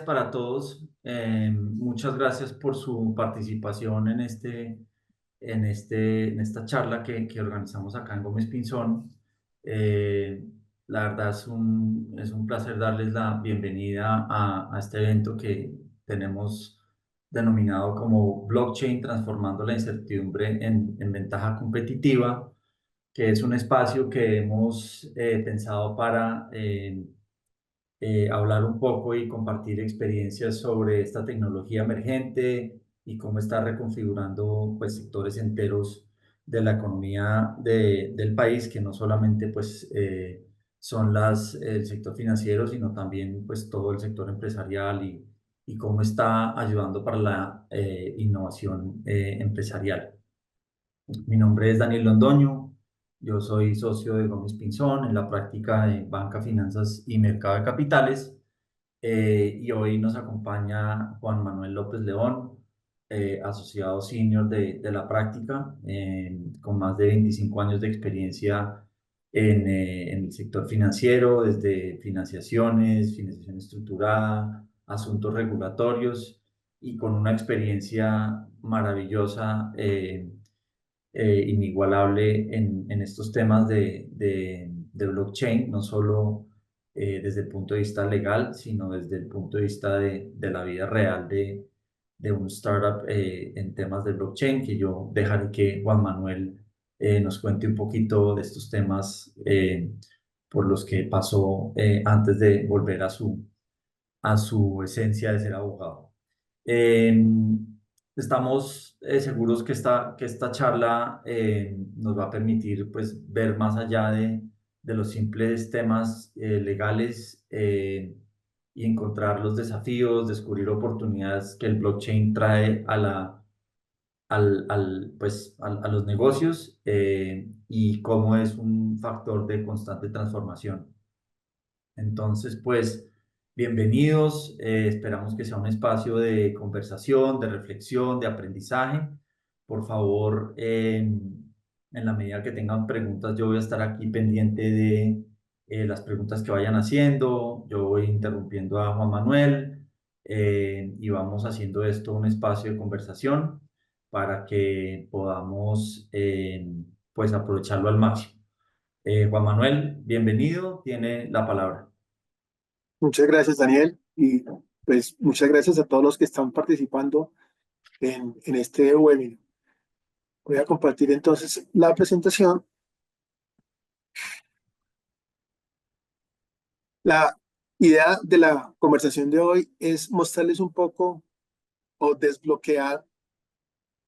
días para todos. Muchas gracias por su participación en esta charla que organizamos acá en Gómez Pinzón. Eh, la verdad es un placer darles la bienvenida a este evento que tenemos denominado como Blockchain transformando la incertidumbre en ventaja competitiva, que es un espacio que hemos pensado para hablar un poco y compartir experiencias sobre esta tecnología emergente y cómo está reconfigurando pues, sectores enteros de la economía del país, que no solamente pues, son el sector financiero, sino también pues, todo el sector empresarial y cómo está ayudando para la innovación empresarial. Mi nombre es Daniel Londoño, yo soy socio de Gómez Pinzón en la práctica de banca, finanzas y mercado de capitales. Y hoy nos acompaña Juan Manuel López León, asociado senior de la práctica, con más de 25 años de experiencia en el sector financiero, desde financiación estructurada, asuntos regulatorios y con una experiencia maravillosa, inigualable en estos temas de blockchain, no solo desde el punto de vista legal, sino desde el punto de vista de la vida real de un startup en temas de blockchain, que yo dejaré que Juan Manuel nos cuente un poquito de estos temas por los que pasó antes de volver a su esencia de ser abogado. Eh, Estamos seguros que esta charla nos va a permitir pues, ver más allá de los simples temas legales y encontrar los desafíos, descubrir oportunidades que el blockchain trae a los negocios y cómo es un factor de constante transformación. Entonces, pues, bienvenidos. Esperamos que sea un espacio de conversación, de reflexión, de aprendizaje. Por favor, en la medida que tengan preguntas, yo voy a estar aquí pendiente de las preguntas que vayan haciendo. Yo voy interrumpiendo a Juan Manuel y vamos haciendo esto un espacio de conversación para que podamos, pues, aprovecharlo al máximo. Juan Manuel, bienvenido, tiene la palabra. Muchas gracias, Daniel, y pues muchas gracias a todos los que están participando en este webinar. Voy a compartir entonces la presentación. La idea de la conversación de hoy es mostrarles un poco o desbloquear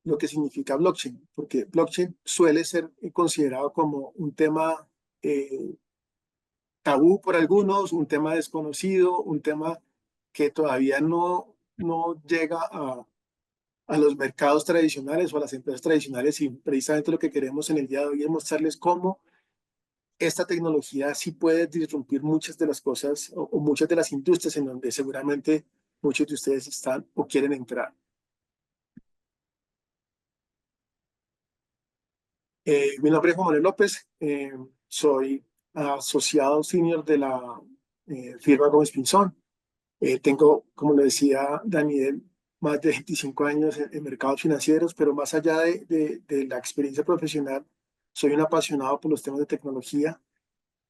lo que significa blockchain, porque blockchain suele ser considerado como un tema eh, tabú por algunos, un tema desconocido, un tema que todavía no llega a los mercados tradicionales o a las empresas tradicionales, y precisamente lo que queremos en el día de hoy es mostrarles cómo esta tecnología sí puede disrumpir muchas de las cosas o muchas de las industrias en donde seguramente muchos de ustedes están o quieren entrar. Mi nombre es Juan Manuel López, soy asociado senior de la firma Gómez Pinzón. Tengo, como le decía Daniel, más de 25 años en mercados financieros, pero más allá de la experiencia profesional, soy un apasionado por los temas de tecnología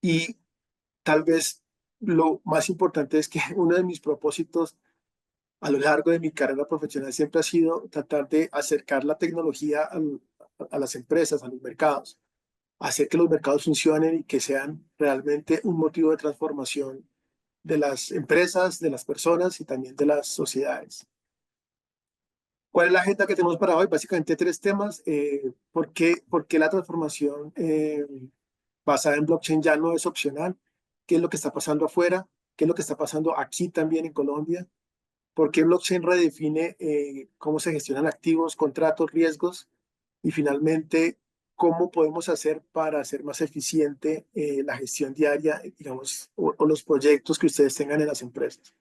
y tal vez lo más importante es que uno de mis propósitos a lo largo de mi carrera profesional siempre ha sido tratar de acercar la tecnología a las empresas, a los mercados, hacer que los mercados funcionen y que sean realmente un motivo de transformación de las empresas, de las personas y también de las sociedades. ¿Cuál es la agenda que tenemos para hoy? Básicamente tres temas. ¿Por qué la transformación basada en blockchain ya no es opcional? ¿Qué es lo que está pasando afuera? ¿Qué es lo que está pasando aquí también en Colombia? ¿Por qué blockchain redefine cómo se gestionan activos, contratos, riesgos? Y finalmente, ¿cómo podemos hacer para hacer más eficiente la gestión diaria, digamos, o los proyectos que ustedes tengan en las empresas?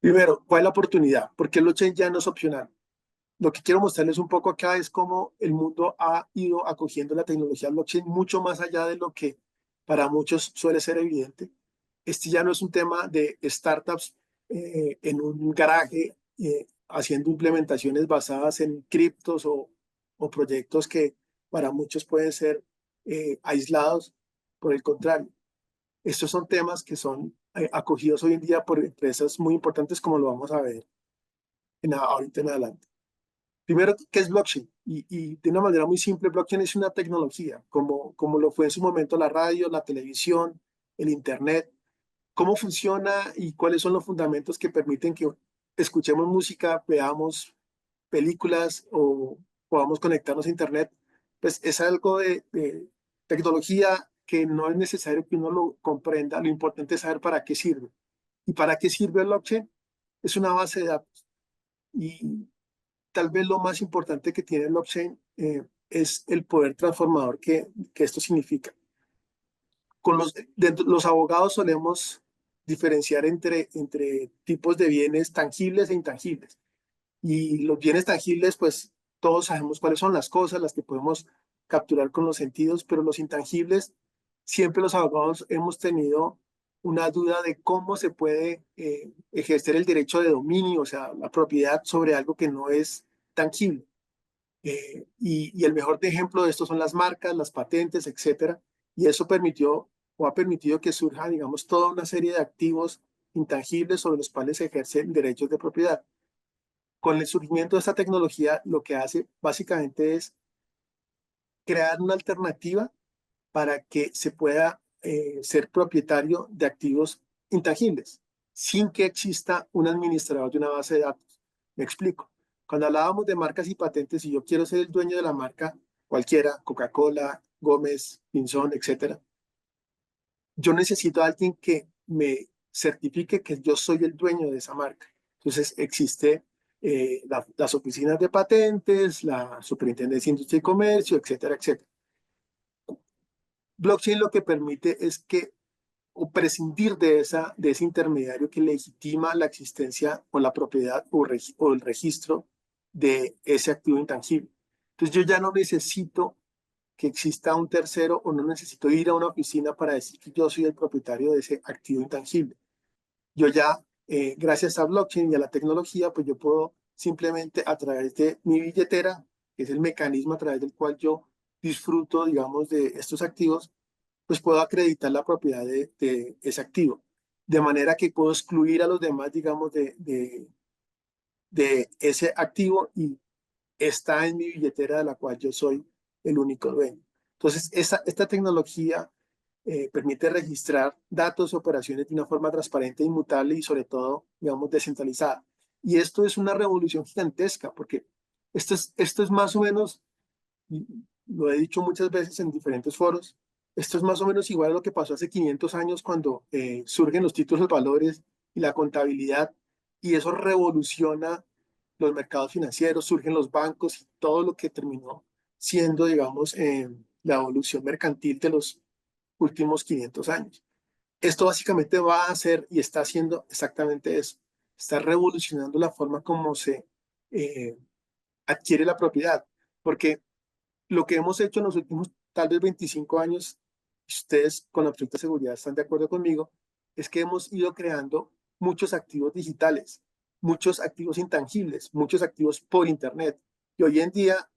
Primero, ¿cuál es la oportunidad? ¿Por qué el blockchain ya no es opcional? Lo que quiero mostrarles un poco acá es cómo el mundo ha ido acogiendo la tecnología blockchain mucho más allá de lo que para muchos suele ser evidente. Este ya no es un tema de startups en un garaje haciendo implementaciones basadas en criptos o proyectos que para muchos pueden ser aislados. Por el contrario, estos son temas que son acogidos hoy en día por empresas muy importantes, como lo vamos a ver ahorita en adelante. Primero, ¿qué es blockchain? Y de una manera muy simple, blockchain es una tecnología, como lo fue en su momento la radio, la televisión, el internet. ¿Cómo funciona y cuáles son los fundamentos que permiten que escuchemos música, veamos películas o podamos conectarnos a internet? Pues es algo de tecnología que no es necesario que uno lo comprenda. Lo importante es saber para qué sirve. ¿Y para qué sirve el blockchain? Es una base de datos. Y tal vez lo más importante que tiene el blockchain es el poder transformador que esto significa. Con los abogados solemos diferenciar entre tipos de bienes tangibles e intangibles. Y los bienes tangibles, pues todos sabemos cuáles son las cosas, las que podemos capturar con los sentidos, pero los intangibles, siempre los abogados hemos tenido una duda de cómo se puede ejercer el derecho de dominio, o sea, la propiedad sobre algo que no es tangible. Y el mejor ejemplo de esto son las marcas, las patentes, etcétera. Y eso permitió o ha permitido que surja, digamos, toda una serie de activos intangibles sobre los cuales se ejercen derechos de propiedad. Con el surgimiento de esta tecnología, lo que hace básicamente es crear una alternativa para que se pueda ser propietario de activos intangibles, sin que exista un administrador de una base de datos. Me explico. Cuando hablábamos de marcas y patentes, si yo quiero ser el dueño de la marca, cualquiera, Coca-Cola, Gómez, Pinzón, etcétera, yo necesito a alguien que me certifique que yo soy el dueño de esa marca. Entonces existe las oficinas de patentes, la Superintendencia de Industria y Comercio, etcétera, etcétera. Blockchain lo que permite es que o prescindir de ese intermediario que legitima la existencia o la propiedad o el registro de ese activo intangible. Entonces yo ya no necesito que exista un tercero o no necesito ir a una oficina para decir que yo soy el propietario de ese activo intangible. Yo ya, gracias a blockchain y a la tecnología, pues yo puedo simplemente a través de mi billetera, que es el mecanismo a través del cual yo disfruto, digamos, de estos activos, pues puedo acreditar la propiedad de ese activo. De manera que puedo excluir a los demás, digamos, de ese activo y está en mi billetera de la cual yo soy el único dueño. Entonces, esta tecnología permite registrar datos, operaciones de una forma transparente, inmutable y sobre todo, digamos, descentralizada. Y esto es una revolución gigantesca porque esto es más o menos, lo he dicho muchas veces en diferentes foros, esto es más o menos igual a lo que pasó hace 500 años cuando surgen los títulos de valores y la contabilidad y eso revoluciona los mercados financieros, surgen los bancos y todo lo que terminó siendo, digamos, la evolución mercantil de los últimos 500 años. Esto básicamente va a hacer y está haciendo exactamente eso. Está revolucionando la forma como se adquiere la propiedad. Porque lo que hemos hecho en los últimos tal vez 25 años, ustedes con absoluta seguridad están de acuerdo conmigo, es que hemos ido creando muchos activos digitales, muchos activos intangibles, muchos activos por Internet. Y hoy en día,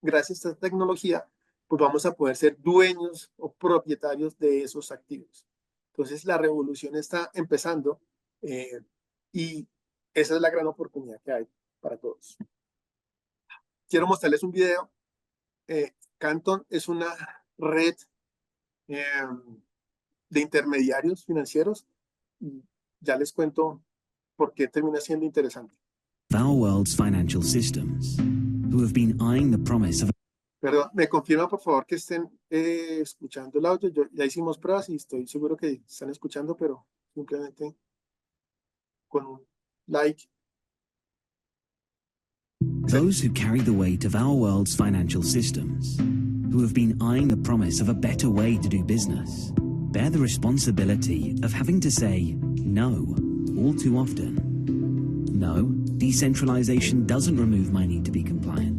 gracias a esta tecnología, pues vamos a poder ser dueños o propietarios de esos activos. Entonces, la revolución está empezando y esa es la gran oportunidad que hay para todos. Quiero mostrarles un video. Canton es una red de intermediarios financieros y ya les cuento por qué termina siendo interesante. Our world's financial systems, who have been eyeing the promise of. Perdón, me confirma por favor que estén escuchando el audio. Ya hicimos pruebas y estoy seguro que están escuchando, pero simplemente con un like. Those who carry the weight of our world's financial systems, who have been eyeing the promise of a better way to do business, bear the responsibility of having to say no all too often. No, decentralization doesn't remove my need to be compliant.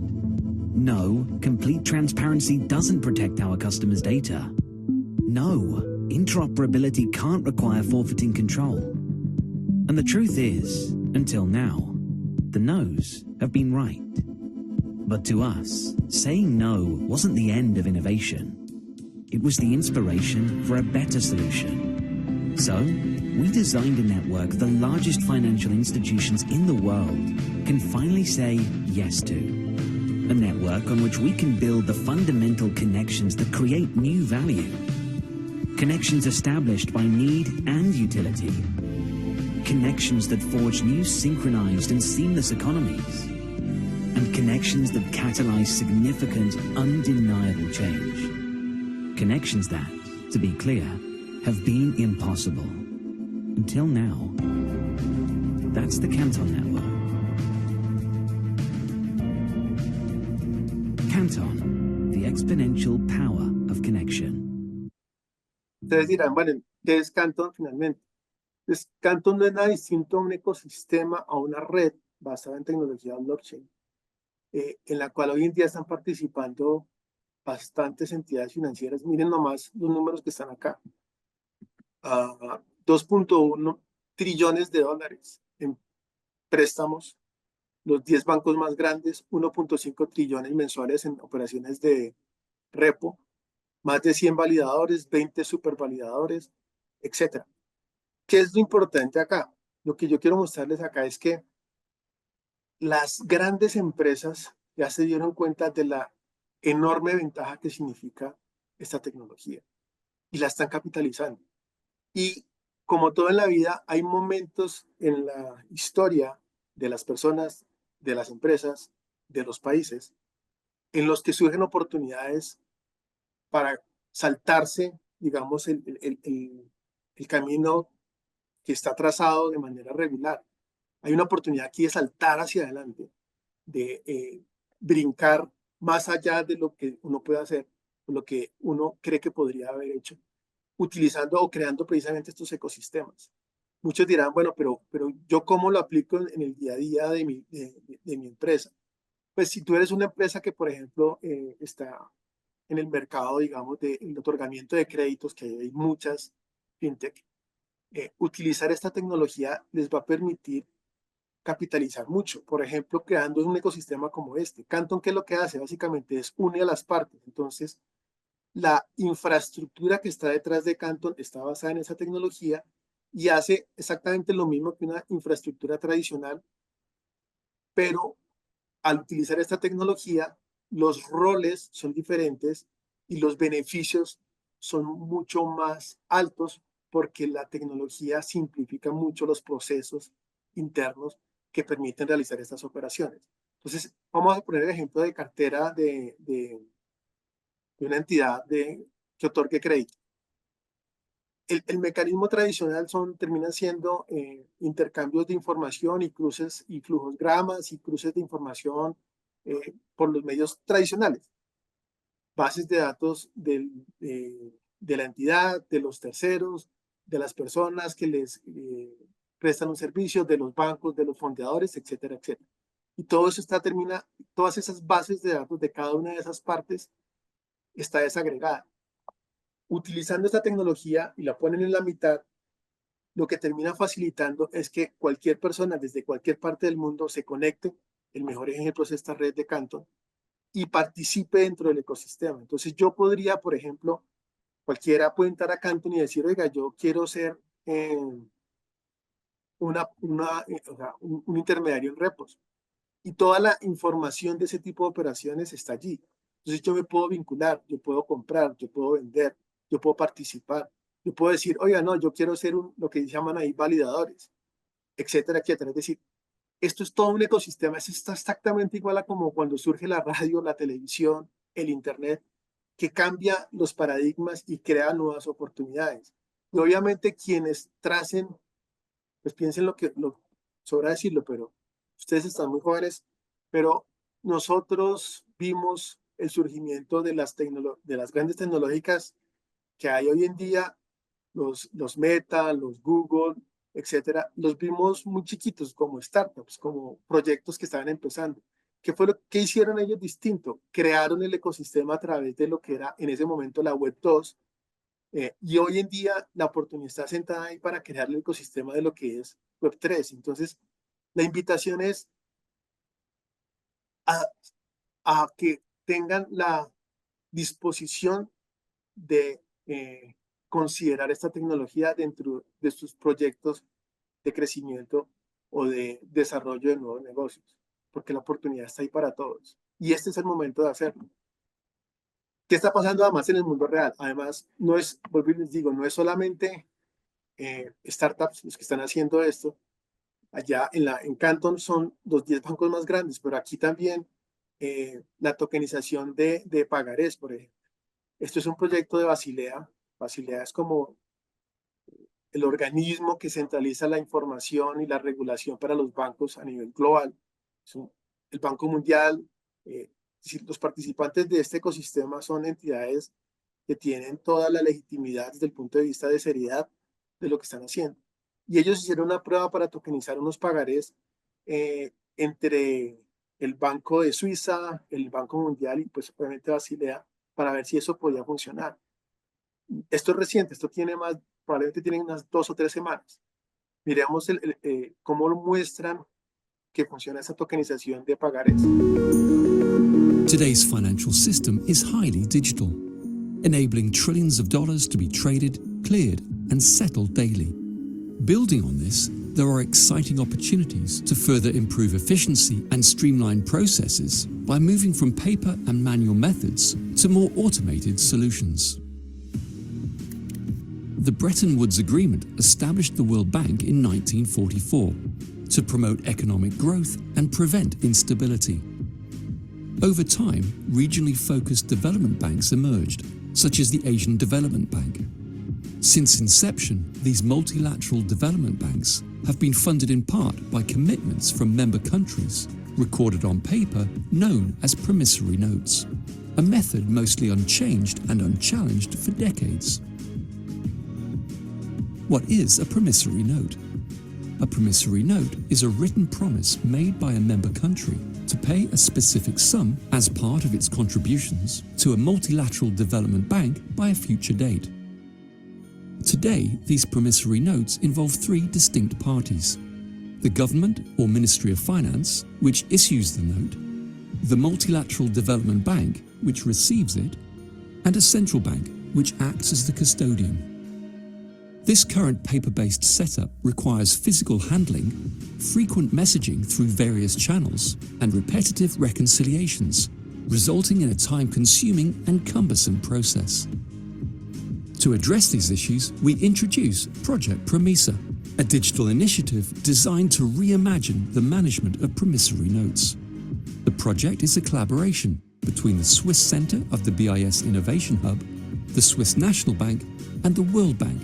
No, complete transparency doesn't protect our customers' data. No, interoperability can't require forfeiting control. And the truth is, until now, the no's have been right. But to us, saying no wasn't the end of innovation. It was the inspiration for a better solution. So, we designed a network the largest financial institutions in the world can finally say yes to. A network on which we can build the fundamental connections that create new value. Connections established by need and utility. Connections that forge new synchronized and seamless economies. And connections that catalyze significant, undeniable change. Connections that, to be clear, have been impossible. Until now. That's the Canton Network. Canton, the exponential power of connection. Ustedes dirán, bueno, ¿qué es Canton finalmente? Pues Canton no es nada distinto a un ecosistema, a una red basada en tecnología blockchain, en la cual hoy en día están participando bastantes entidades financieras. Miren nomás los números que están acá. 2.1 trillones de dólares en préstamos, los 10 bancos más grandes, 1.5 trillones mensuales en operaciones de repo, más de 100 validadores, 20 supervalidadores, etc. ¿Qué es lo importante acá? Lo que yo quiero mostrarles acá es que las grandes empresas ya se dieron cuenta de la enorme ventaja que significa esta tecnología y la están capitalizando. Y como todo en la vida, hay momentos en la historia de las personas, de las empresas, de los países, en los que surgen oportunidades para saltarse, digamos, el camino que está trazado de manera regular. Hay una oportunidad aquí de saltar hacia adelante, de brincar más allá de lo que uno puede hacer, lo que uno cree que podría haber hecho, utilizando o creando precisamente estos ecosistemas. Muchos dirán, bueno, pero ¿yo cómo lo aplico en el día a día de mi empresa? Pues si tú eres una empresa que, por ejemplo, está en el mercado, digamos, del otorgamiento de créditos, que hay muchas fintech, utilizar esta tecnología les va a permitir capitalizar mucho. Por ejemplo, creando un ecosistema como este. Canton, ¿qué es lo que hace? Básicamente es une a las partes. Entonces, la infraestructura que está detrás de Canton está basada en esa tecnología y hace exactamente lo mismo que una infraestructura tradicional, pero al utilizar esta tecnología, los roles son diferentes y los beneficios son mucho más altos porque la tecnología simplifica mucho los procesos internos que permiten realizar estas operaciones. Entonces, vamos a poner el ejemplo de cartera de una entidad que otorgue crédito. El mecanismo tradicional terminan siendo intercambios de información y cruces y flujogramas y cruces de información por los medios tradicionales. Bases de datos de la entidad, de los terceros, de las personas que les prestan un servicio, de los bancos, de los fondeadores, etcétera, etcétera. Y todo eso todas esas bases de datos de cada una de esas partes está desagregada. Utilizando esta tecnología y la ponen en la mitad, lo que termina facilitando es que cualquier persona desde cualquier parte del mundo se conecte. El mejor ejemplo es esta red de Canton y participe dentro del ecosistema. Entonces yo podría, por ejemplo, cualquiera puede entrar a Canton y decir, oiga, yo quiero ser un intermediario en repos. Y toda la información de ese tipo de operaciones está allí. Entonces yo me puedo vincular, yo puedo comprar, yo puedo vender, yo puedo participar. Yo puedo decir, oiga, no, yo quiero ser lo que llaman ahí validadores, etcétera, etcétera. Es decir, esto es todo un ecosistema. Esto está exactamente igual a como cuando surge la radio, la televisión, el internet, que cambia los paradigmas y crea nuevas oportunidades. Y obviamente quienes tracen, pues piensen sobra decirlo, pero ustedes están muy jóvenes, pero nosotros vimos el surgimiento de las grandes tecnológicas que hay hoy en día, los Meta, los Google, etcétera, los vimos muy chiquitos como startups, como proyectos que estaban empezando. ¿Qué fue lo que hicieron ellos distinto? Crearon el ecosistema a través de lo que era en ese momento la Web 2, y hoy en día la oportunidad está sentada ahí para crear el ecosistema de lo que es Web3. Entonces, la invitación es a que tengan la disposición de considerar esta tecnología dentro de sus proyectos de crecimiento o de desarrollo de nuevos negocios, porque la oportunidad está ahí para todos. Y este es el momento de hacerlo. ¿Qué está pasando además en el mundo real? Además, no es, vuelvo y les digo, no es solamente startups los que están haciendo esto. Allá en Canton son los 10 bancos más grandes, pero aquí también la tokenización de pagarés, por ejemplo. Esto es un proyecto de Basilea. Basilea es como el organismo que centraliza la información y la regulación para los bancos a nivel global. El Banco Mundial, los participantes de este ecosistema son entidades que tienen toda la legitimidad desde el punto de vista de seriedad de lo que están haciendo. Y ellos hicieron una prueba para tokenizar unos pagarés entre el Banco de Suiza, el Banco Mundial y pues obviamente Basilea, para ver si eso podía funcionar. Esto es reciente, esto tiene más, probablemente tiene unas 2 o 3 semanas. Miremos cómo muestran que funciona esa tokenización de pagarés. Today's financial system is highly digital, enabling trillions of dollars to be traded, cleared, and settled daily. Building on this, there are exciting opportunities to further improve efficiency and streamline processes by moving from paper and manual methods to more automated solutions. The Bretton Woods Agreement established the World Bank in 1944 to promote economic growth and prevent instability. Over time, regionally focused development banks emerged, such as the Asian Development Bank. Since inception, these multilateral development banks have been funded in part by commitments from member countries, recorded on paper, known as promissory notes, a method mostly unchanged and unchallenged for decades. What is a promissory note? A promissory note is a written promise made by a member country to pay a specific sum as part of its contributions to a multilateral development bank by a future date. Today, these promissory notes involve 3 distinct parties: the government or Ministry of Finance, which issues the note, the Multilateral Development Bank, which receives it, and a central bank, which acts as the custodian. This current paper-based setup requires physical handling, frequent messaging through various channels, and repetitive reconciliations, resulting in a time-consuming and cumbersome process. To address these issues, we introduce Project Promisa, a digital initiative designed to reimagine the management of promissory notes. The project is a collaboration between the Swiss Center of the BIS Innovation Hub, the Swiss National Bank, and the World Bank,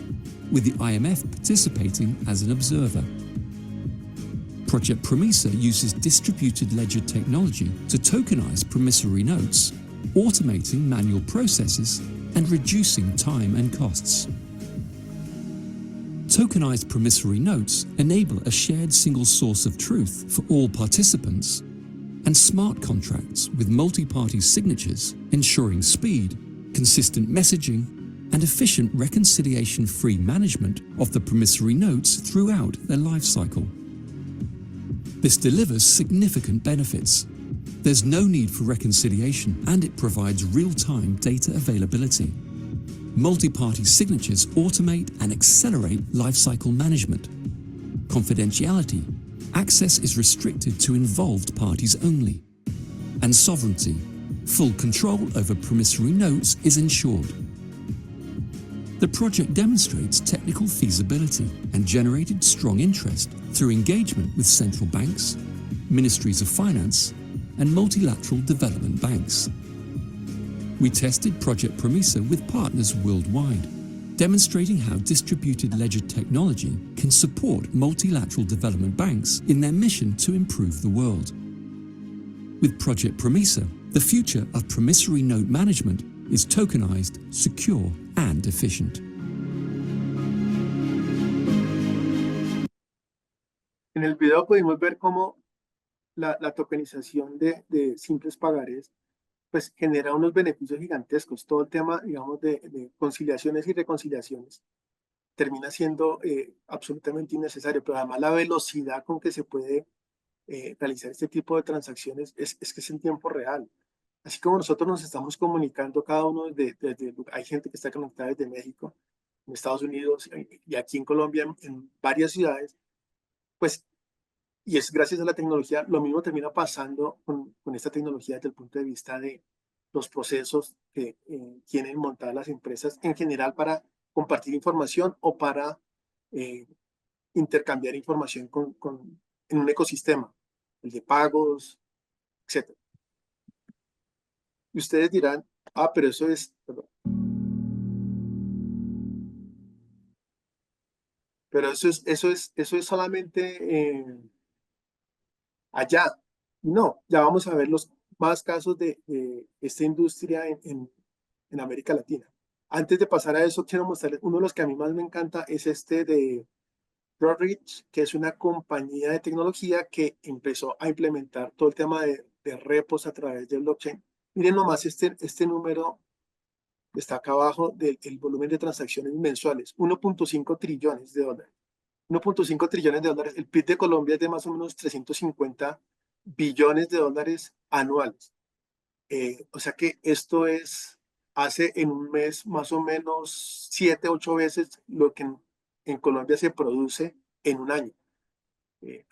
with the IMF participating as an observer. Project Promisa uses distributed ledger technology to tokenize promissory notes, automating manual processes and reducing time and costs. Tokenized promissory notes enable a shared single source of truth for all participants, and smart contracts with multi-party signatures, ensuring speed, consistent messaging, and efficient reconciliation-free management of the promissory notes throughout their life cycle. This delivers significant benefits. There's no need for reconciliation, and it provides real-time data availability. Multi-party signatures automate and accelerate lifecycle management. Confidentiality. Access is restricted to involved parties only. And sovereignty. Full control over promissory notes is ensured. The project demonstrates technical feasibility and generated strong interest through engagement with central banks, ministries of finance, and multilateral development banks. We tested Project Promisa with partners worldwide, demonstrating how distributed ledger technology can support multilateral development banks in their mission to improve the world. With Project Promisa, the future of promissory note management is tokenized, secure, and efficient. En el video pudimos ver cómo la tokenización de simples pagarés pues genera unos beneficios gigantescos. Todo el tema, digamos, de conciliaciones y reconciliaciones termina siendo absolutamente innecesario, pero además la velocidad con que se puede realizar este tipo de transacciones es que es en tiempo real. Así como nosotros nos estamos comunicando cada uno hay gente que está conectada desde México, en Estados Unidos y aquí en Colombia, en varias ciudades, pues, y es gracias a la tecnología, lo mismo termina pasando con esta tecnología desde el punto de vista de los procesos que tienen montadas las empresas en general para compartir información o para eh, intercambiar información en un ecosistema, el de pagos, etc. Y ustedes dirán, pero eso es, perdón, pero eso es solamente allá. No, ya vamos a ver los más casos de esta industria en América Latina. Antes de pasar a eso, quiero mostrarles uno de los que a mí más me encanta, es este de Broadridge, que es una compañía de tecnología que empezó a implementar todo el tema de repos a través del blockchain. Miren nomás este número que está acá abajo del volumen de transacciones mensuales, 1.5 trillones de dólares. 1.5 trillones de dólares. El PIB de Colombia es de más o menos 350 billones de dólares anuales. O sea que esto hace en un mes más o menos 7, 8 veces lo que en Colombia se produce en un año.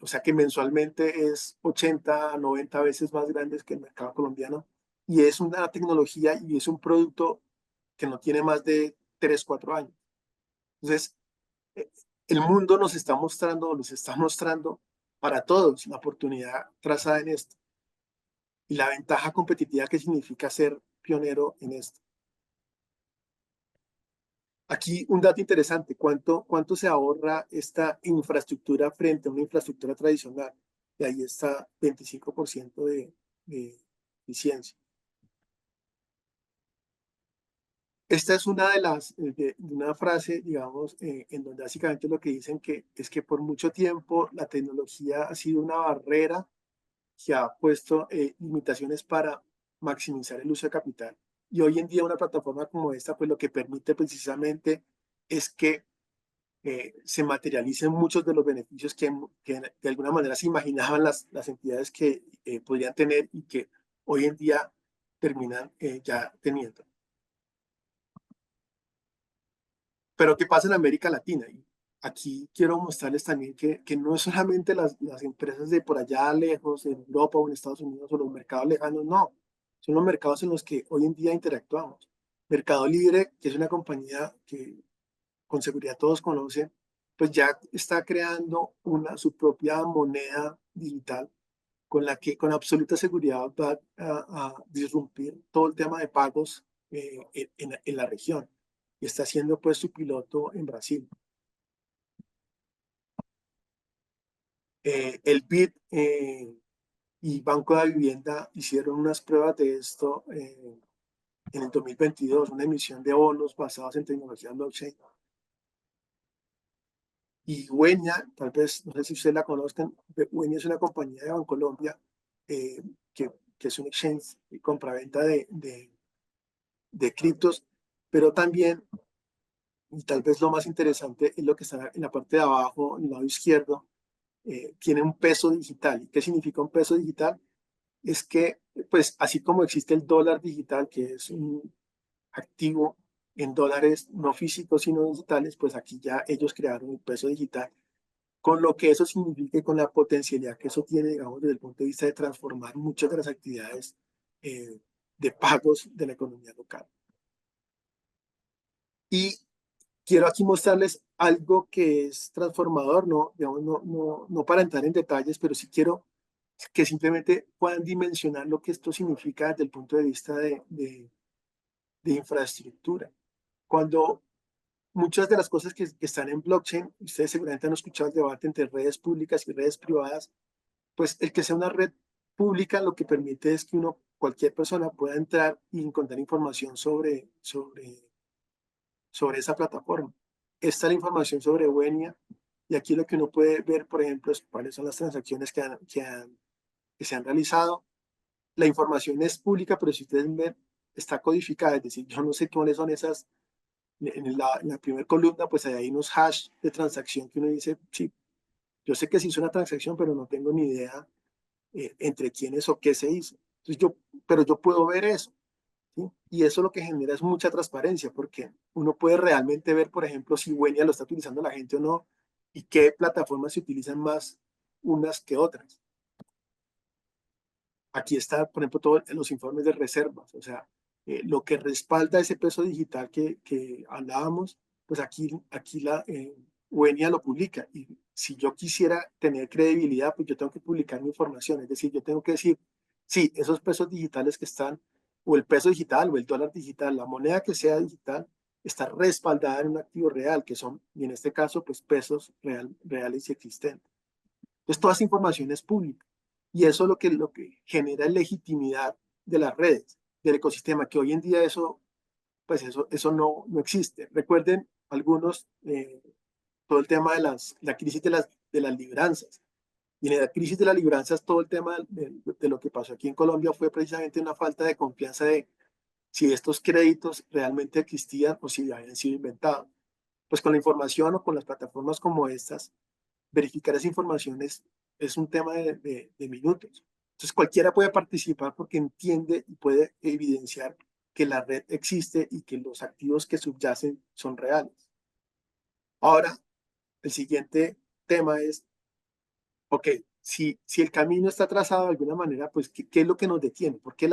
O sea que mensualmente es 80, 90 veces más grande que el mercado colombiano. Y es una tecnología y es un producto que no tiene más de 3, 4 años. Entonces, eh, el mundo nos está mostrando para todos la oportunidad trazada en esto y la ventaja competitiva que significa ser pionero en esto. Aquí un dato interesante, ¿cuánto se ahorra esta infraestructura frente a una infraestructura tradicional? Y ahí está 25% de eficiencia. Esta es una de una frase, digamos, en donde básicamente lo que dicen es que por mucho tiempo la tecnología ha sido una barrera que ha puesto limitaciones para maximizar el uso de capital. Y hoy en día una plataforma como esta, pues lo que permite precisamente es que se materialicen muchos de los beneficios que de alguna manera se imaginaban las entidades que podrían tener y que hoy en día terminan ya teniendo. Pero ¿qué pasa en América Latina? Y aquí quiero mostrarles también que no es solamente las empresas de por allá lejos, en Europa o en Estados Unidos o los mercados lejanos, no. Son los mercados en los que hoy en día interactuamos. Mercado Libre, que es una compañía que con seguridad todos conocen, pues ya está creando su propia moneda digital con la que con absoluta seguridad va a disrumpir todo el tema de pagos en la región. Y está haciendo pues su piloto en Brasil. El BID y Banco de la Vivienda hicieron unas pruebas de esto en el 2022, una emisión de bonos basados en tecnología blockchain. Y Hueña, tal vez, no sé si ustedes la conozcan, Hueña es una compañía de Bancolombia que es un exchange y compraventa de criptos, pero también, y tal vez lo más interesante, es lo que está en la parte de abajo, en el lado izquierdo, tiene un peso digital. ¿Y qué significa un peso digital? Es que, pues, así como existe el dólar digital, que es un activo en dólares no físicos, sino digitales, pues aquí ya ellos crearon el peso digital, con lo que eso significa y con la potencialidad que eso tiene, digamos, desde el punto de vista de transformar muchas de las actividades de pagos de la economía local. Y quiero aquí mostrarles algo que es transformador, no, digamos, no para entrar en detalles, pero sí quiero que simplemente puedan dimensionar lo que esto significa desde el punto de vista de infraestructura. Cuando muchas de las cosas que están en blockchain, ustedes seguramente han escuchado el debate entre redes públicas y redes privadas, pues el que sea una red pública lo que permite es que cualquier persona pueda entrar y encontrar información sobre esa plataforma. Esta es la información sobre Wenia y aquí lo que uno puede ver, por ejemplo, es cuáles son las transacciones que se han realizado. La información es pública, pero si ustedes ven, está codificada, es decir, yo no sé cuáles son en la primera columna, pues hay unos hash de transacción que uno dice, sí, yo sé que se hizo una transacción, pero no tengo ni idea entre quiénes o qué se hizo. Entonces pero yo puedo ver eso, ¿sí? Y eso lo que genera es mucha transparencia, porque uno puede realmente ver, por ejemplo, si Wenia lo está utilizando la gente o no, y qué plataformas se utilizan más unas que otras. Aquí está, por ejemplo, todos los informes de reservas, o sea, lo que respalda ese peso digital que hablábamos, pues aquí la Wenia lo publica. Y si yo quisiera tener credibilidad, pues yo tengo que publicar mi información. Es decir, yo tengo que decir, sí, esos pesos digitales que están, o el peso digital, o el dólar digital, la moneda que sea digital, está respaldada en un activo real, que son, y en este caso, pues pesos reales y existentes. Entonces, toda esa información es pública. Y eso es lo que genera legitimidad de las redes, del ecosistema, que hoy en día pues eso no existe. Recuerden algunos, todo el tema de la crisis de las libranzas. Y en la crisis de las libranzas, todo el tema de lo que pasó aquí en Colombia fue precisamente una falta de confianza de si estos créditos realmente existían o si habían sido inventados. Pues con la información o con las plataformas como estas, verificar esa información es un tema de minutos. Entonces cualquiera puede participar porque entiende y puede evidenciar que la red existe y que los activos que subyacen son reales. Ahora, el siguiente tema es, ok, si el camino está trazado de alguna manera, pues ¿qué es lo que nos detiene? ¿Por qué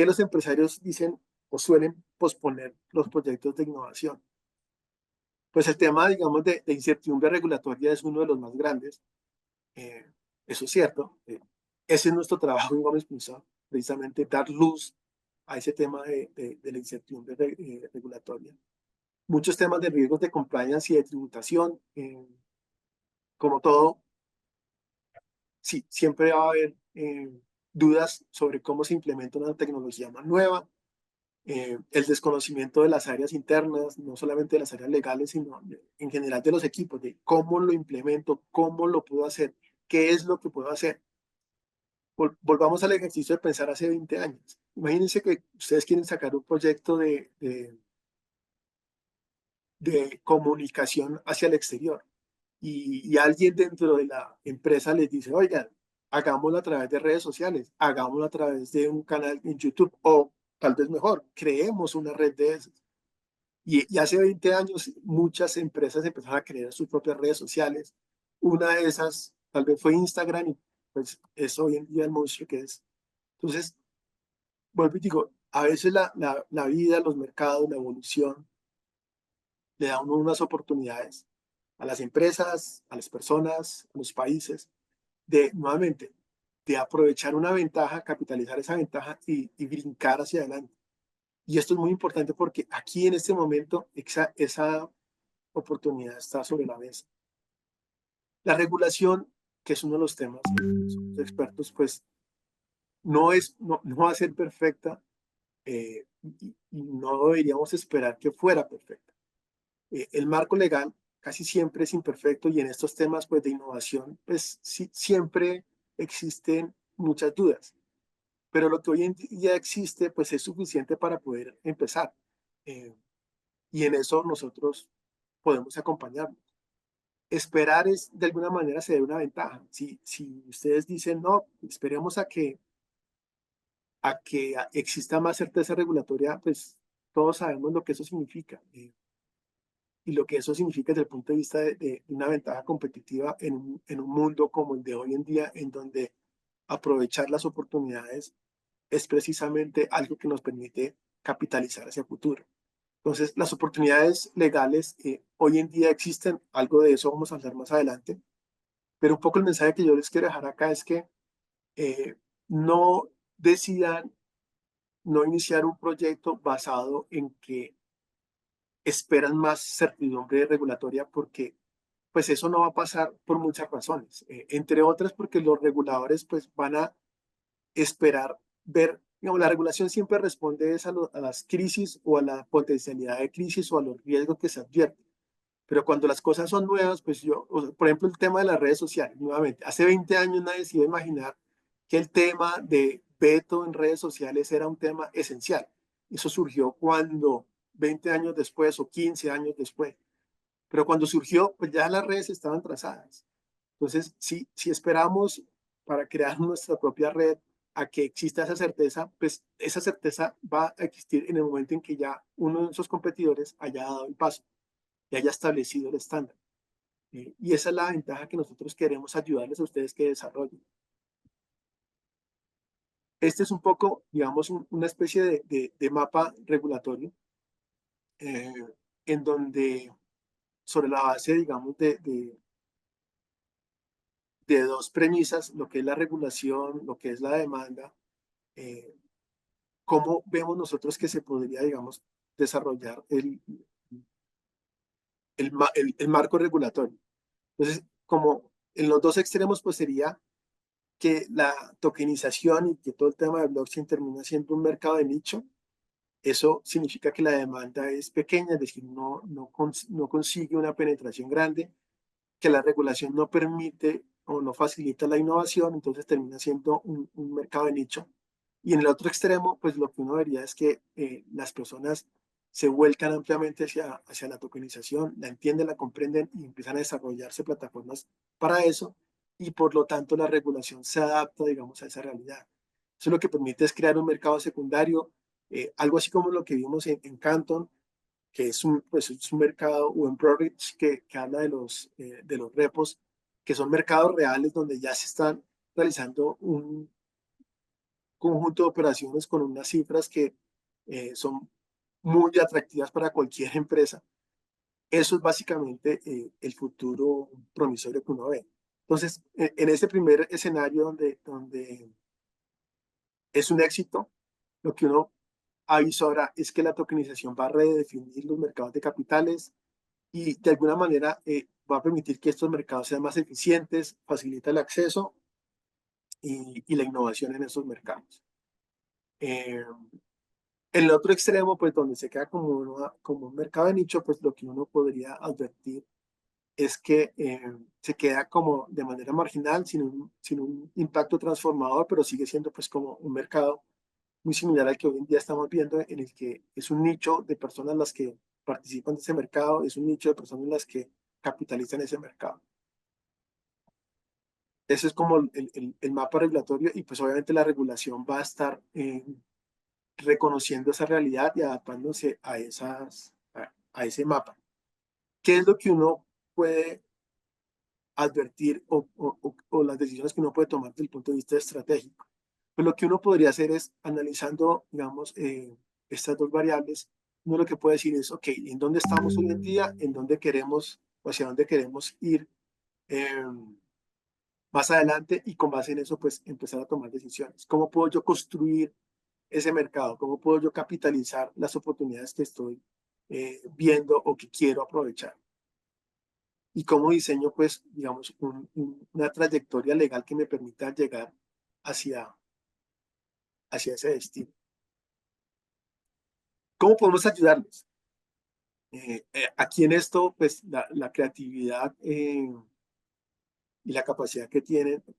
los empresarios dicen o suelen posponer los proyectos de innovación? Pues el tema, digamos, de incertidumbre regulatoria es uno de los más grandes. Eh, Eso es cierto. Ese es nuestro trabajo en Gómez Pinzón, precisamente dar luz a ese tema de la incertidumbre regulatoria. Muchos temas de riesgos de compliance y de tributación, como todo, sí, siempre va a haber dudas sobre cómo se implementa una tecnología más nueva, el desconocimiento de las áreas internas, no solamente de las áreas legales, sino en general de los equipos, de cómo lo implemento, cómo lo puedo hacer, qué es lo que puedo hacer. Volvamos al ejercicio de pensar hace 20 años. Imagínense que ustedes quieren sacar un proyecto de comunicación hacia el exterior y alguien dentro de la empresa les dice, oigan, hagámoslo a través de redes sociales, hagámoslo a través de un canal en YouTube o tal vez mejor, creemos una red de esas. Y hace 20 años muchas empresas empezaron a crear sus propias redes sociales. Una de esas tal vez fue Instagram y pues es hoy en día el monstruo que es. Entonces, vuelvo y digo, a veces la vida, los mercados, la evolución, le da a uno unas oportunidades a las empresas, a las personas, a los países, nuevamente, de aprovechar una ventaja, capitalizar esa ventaja y brincar hacia adelante. Y esto es muy importante porque aquí en este momento esa oportunidad está sobre la mesa. La regulación, que es uno de los temas que los expertos, pues no va a ser perfecta y no deberíamos esperar que fuera perfecta. El marco legal casi siempre es imperfecto y en estos temas pues, de innovación pues sí, siempre existen muchas dudas, pero lo que hoy en día existe pues es suficiente para poder empezar y en eso nosotros podemos acompañarnos. Esperar es de alguna manera se da una ventaja. Si ustedes dicen no, esperemos a que exista más certeza regulatoria, pues todos sabemos lo que eso significa. Y lo que eso significa desde el punto de vista de una ventaja competitiva en un mundo como el de hoy en día, en donde aprovechar las oportunidades es precisamente algo que nos permite capitalizar hacia el futuro. Entonces, las oportunidades legales hoy en día existen, algo de eso vamos a hablar más adelante, pero un poco el mensaje que yo les quiero dejar acá es que no decidan no iniciar un proyecto basado en que esperan más certidumbre regulatoria porque pues eso no va a pasar por muchas razones, entre otras porque los reguladores pues van a esperar ver, digamos, la regulación siempre responde a las crisis o a la potencialidad de crisis o a los riesgos que se advierten. Pero cuando las cosas son nuevas, pues por ejemplo, el tema de las redes sociales, nuevamente, hace 20 años nadie se iba a imaginar que el tema de veto en redes sociales era un tema esencial. Eso surgió cuando 20 años después o 15 años después. Pero cuando surgió, pues ya las redes estaban trazadas. Entonces, si esperamos para crear nuestra propia red a que exista esa certeza, pues esa certeza va a existir en el momento en que ya uno de esos competidores haya dado el paso y haya establecido el estándar. Y esa es la ventaja que nosotros queremos ayudarles a ustedes que desarrollen. Este es un poco, digamos, una especie de mapa regulatorio eh, en donde sobre la base, digamos, de dos premisas, lo que es la regulación, lo que es la demanda, eh, cómo vemos nosotros que se podría, digamos, desarrollar el marco regulatorio. Entonces, como en los dos extremos, pues sería que la tokenización y que todo el tema de blockchain termina siendo un mercado de nicho. Eso significa que la demanda es pequeña, es decir, no consigue una penetración grande, que la regulación no permite o no facilita la innovación, entonces termina siendo un mercado de nicho. Y en el otro extremo, pues lo que uno vería es que las personas se vuelcan ampliamente hacia la tokenización, la entienden, la comprenden y empiezan a desarrollarse plataformas para eso, y por lo tanto la regulación se adapta, digamos, a esa realidad. Eso lo que permite es crear un mercado secundario, algo así como lo que vimos en Canton, que pues, es un mercado, o en ProRich, que habla de los repos, que son mercados reales donde ya se están realizando un conjunto de operaciones con unas cifras que son muy atractivas para cualquier empresa. Eso es básicamente el futuro promisorio que uno ve. Entonces, en ese primer escenario donde es un éxito, lo que uno ha visto ahora es que la tokenización va a redefinir los mercados de capitales y de alguna manera va a permitir que estos mercados sean más eficientes, facilita el acceso y la innovación en esos mercados. En el otro extremo, pues donde se queda como un mercado de nicho, pues lo que uno podría advertir es que se queda como de manera marginal, sin un impacto transformador, pero sigue siendo pues como un mercado muy similar al que hoy en día estamos viendo, en el que es un nicho de personas las que participan de ese mercado, es un nicho de personas las que capitalizan ese mercado. Ese es como el mapa regulatorio y pues obviamente la regulación va a estar reconociendo esa realidad y adaptándose a ese mapa. ¿Qué es lo que uno puede advertir o las decisiones que uno puede tomar desde el punto de vista estratégico? Pues lo que uno podría hacer es, analizando, digamos, estas dos variables, uno lo que puede decir es, ok, ¿en dónde estamos hoy en día? ¿En dónde queremos, o hacia dónde queremos ir más adelante? Y con base en eso, pues, empezar a tomar decisiones. ¿Cómo puedo yo construir ese mercado? ¿Cómo puedo yo capitalizar las oportunidades que estoy viendo o que quiero aprovechar? Y cómo diseño, pues, digamos, una trayectoria legal que me permita llegar hacia ese destino. ¿Cómo podemos ayudarles? Aquí en esto, pues la creatividad y la capacidad que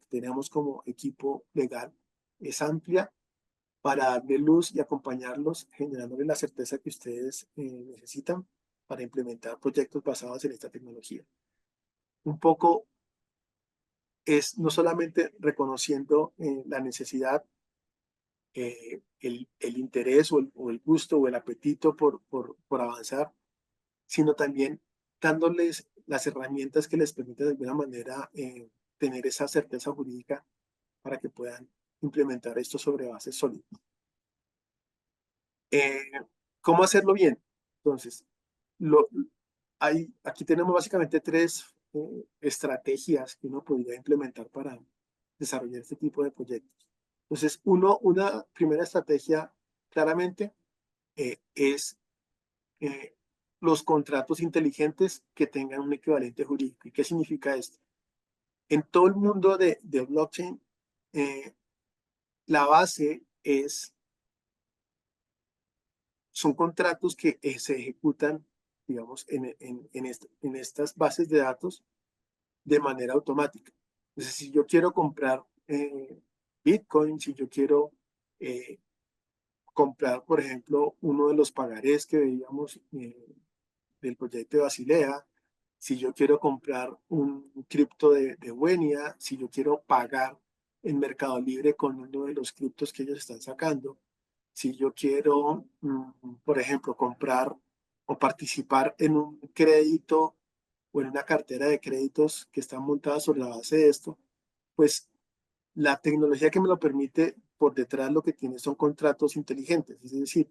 tenemos como equipo legal es amplia para darle luz y acompañarlos, generándoles la certeza que ustedes necesitan para implementar proyectos basados en esta tecnología. Un poco es no solamente reconociendo la necesidad, el interés o el gusto o el apetito por avanzar, sino también dándoles las herramientas que les permitan de alguna manera tener esa certeza jurídica para que puedan implementar esto sobre bases sólidas. ¿Cómo hacerlo bien? Entonces, aquí tenemos básicamente tres estrategias que uno podría implementar para desarrollar este tipo de proyectos. Entonces, una primera estrategia claramente es los contratos inteligentes que tengan un equivalente jurídico. ¿Y qué significa esto? En todo el mundo de blockchain, la base son contratos que se ejecutan, digamos, en estas bases de datos de manera automática. Entonces, si yo quiero comprar Bitcoin, si yo quiero comprar, por ejemplo, uno de los pagarés que veíamos del proyecto de Basilea, si yo quiero comprar un cripto de Buenia, si yo quiero pagar en Mercado Libre con uno de los criptos que ellos están sacando, si yo quiero, por ejemplo, comprar o participar en un crédito o en una cartera de créditos que está montada sobre la base de esto, pues la tecnología que me lo permite por detrás lo que tiene son contratos inteligentes, es decir,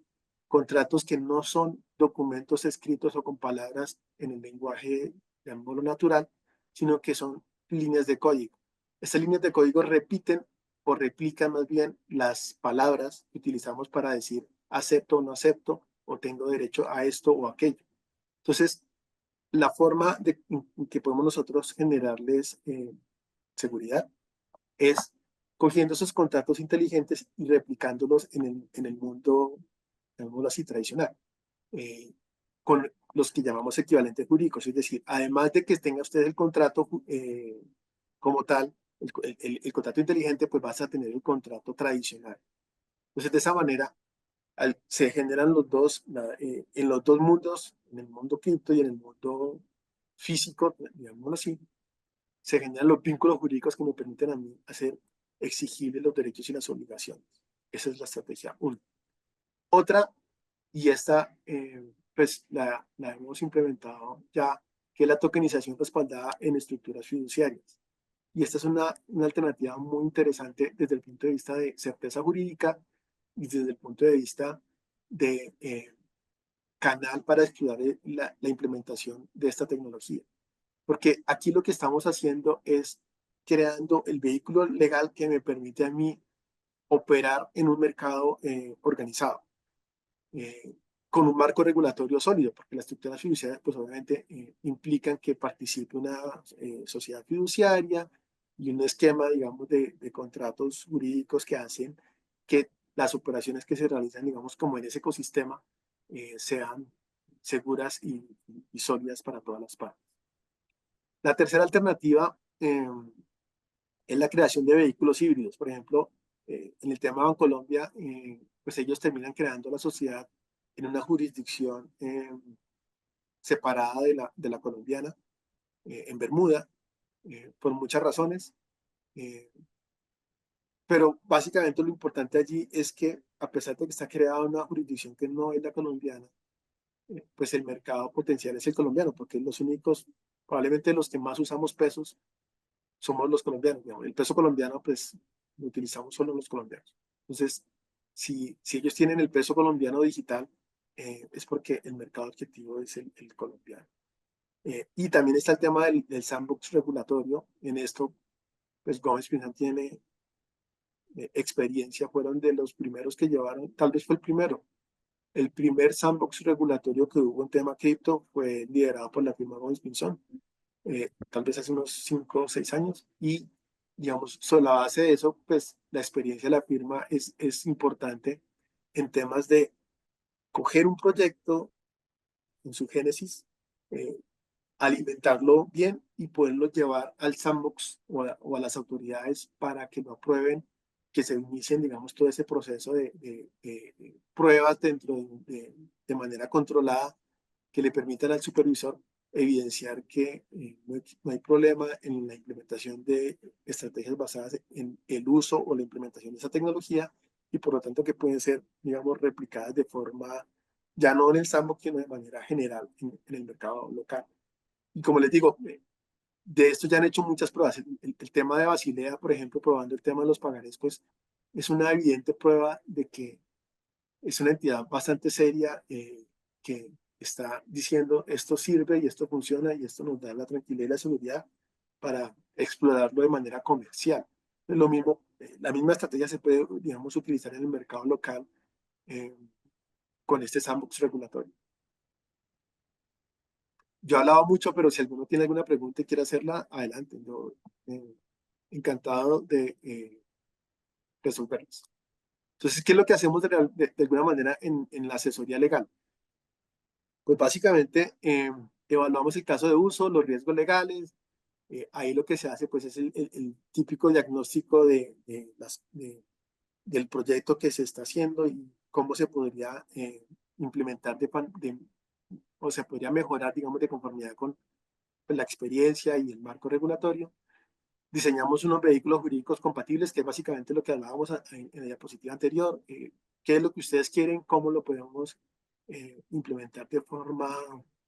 contratos que no son documentos escritos o con palabras en el lenguaje, llamémoslo natural, sino que son líneas de código. Estas líneas de código repiten o replican más bien las palabras que utilizamos para decir acepto o no acepto, o tengo derecho a esto o aquello. Entonces, la forma en que podemos nosotros generarles seguridad es cogiendo esos contratos inteligentes y replicándolos en el mundo, llamémoslo así, tradicional, con los que llamamos equivalentes jurídicos. Es decir, además de que tenga usted el contrato como tal, el contrato inteligente, pues vas a tener el contrato tradicional. Entonces, de esa manera, se generan en los dos mundos, en el mundo cripto y en el mundo físico, digámoslo así, se generan los vínculos jurídicos que me permiten a mí hacer exigibles los derechos y las obligaciones. Esa es la estrategia 1. Otra, y esta pues la hemos implementado ya, que es la tokenización respaldada en estructuras fiduciarias. Y esta es una alternativa muy interesante desde el punto de vista de certeza jurídica y desde el punto de vista de canal para estudiar la implementación de esta tecnología. Porque aquí lo que estamos haciendo es creando el vehículo legal que me permite a mí operar en un mercado organizado, con un marco regulatorio sólido, porque las estructuras fiduciarias pues obviamente implican que participe una sociedad fiduciaria y un esquema, digamos, de contratos jurídicos que hacen que las operaciones que se realizan, digamos, como en ese ecosistema, sean seguras y sólidas para todas las partes. La tercera alternativa es la creación de vehículos híbridos. Por ejemplo, en el tema de Bancolombia, pues ellos terminan creando la sociedad en una jurisdicción separada de la colombiana, en Bermuda, por muchas razones. Pero básicamente lo importante allí es que, a pesar de que está creada una jurisdicción que no es la colombiana, pues el mercado potencial es el colombiano, porque los únicos, probablemente los que más usamos pesos, somos los colombianos. Digamos. El peso colombiano, pues, lo utilizamos solo los colombianos. Entonces, si ellos tienen el peso colombiano digital, es porque el mercado objetivo es el colombiano. Y también está el tema del sandbox regulatorio. En esto, pues, Gómez Pinzán tiene experiencia, fueron de los primeros que llevaron, tal vez fue el primero. El primer sandbox regulatorio que hubo en tema cripto fue liderado por la firma Gómez Pinzón. Tal vez hace unos 5 o 6 años, y digamos, sobre la base de eso, pues la experiencia de la firma es importante en temas de coger un proyecto en su génesis, alimentarlo bien y poderlo llevar al sandbox o a las autoridades para que lo aprueben, que se inicien, digamos, todo ese proceso de pruebas dentro de manera controlada, que le permitan al supervisor evidenciar que no hay problema en la implementación de estrategias basadas en el uso o la implementación de esa tecnología, y por lo tanto que pueden ser, digamos, replicadas de forma, ya no en el sandbox, sino de manera general en el mercado local. Y como les digo, de esto ya han hecho muchas pruebas. El tema de Basilea, por ejemplo, probando el tema de los pagarés, pues es una evidente prueba de que es una entidad bastante seria, que está diciendo esto sirve y esto funciona y esto nos da la tranquilidad y la seguridad para explorarlo de manera comercial. Lo mismo, la misma estrategia se puede, digamos, utilizar en el mercado local con este sandbox regulatorio. Yo he hablado mucho, pero si alguno tiene alguna pregunta y quiere hacerla, adelante. Yo encantado de resolverlas. Entonces, ¿qué es lo que hacemos de alguna manera en la asesoría legal? Pues básicamente evaluamos el caso de uso, los riesgos legales. Ahí lo que se hace pues es el típico diagnóstico del proyecto que se está haciendo y cómo se podría implementar o se podría mejorar, digamos, de conformidad con la experiencia y el marco regulatorio. Diseñamos unos vehículos jurídicos compatibles, que es básicamente lo que hablábamos en la diapositiva anterior. ¿Qué es lo que ustedes quieren? ¿Cómo lo podemos implementar de forma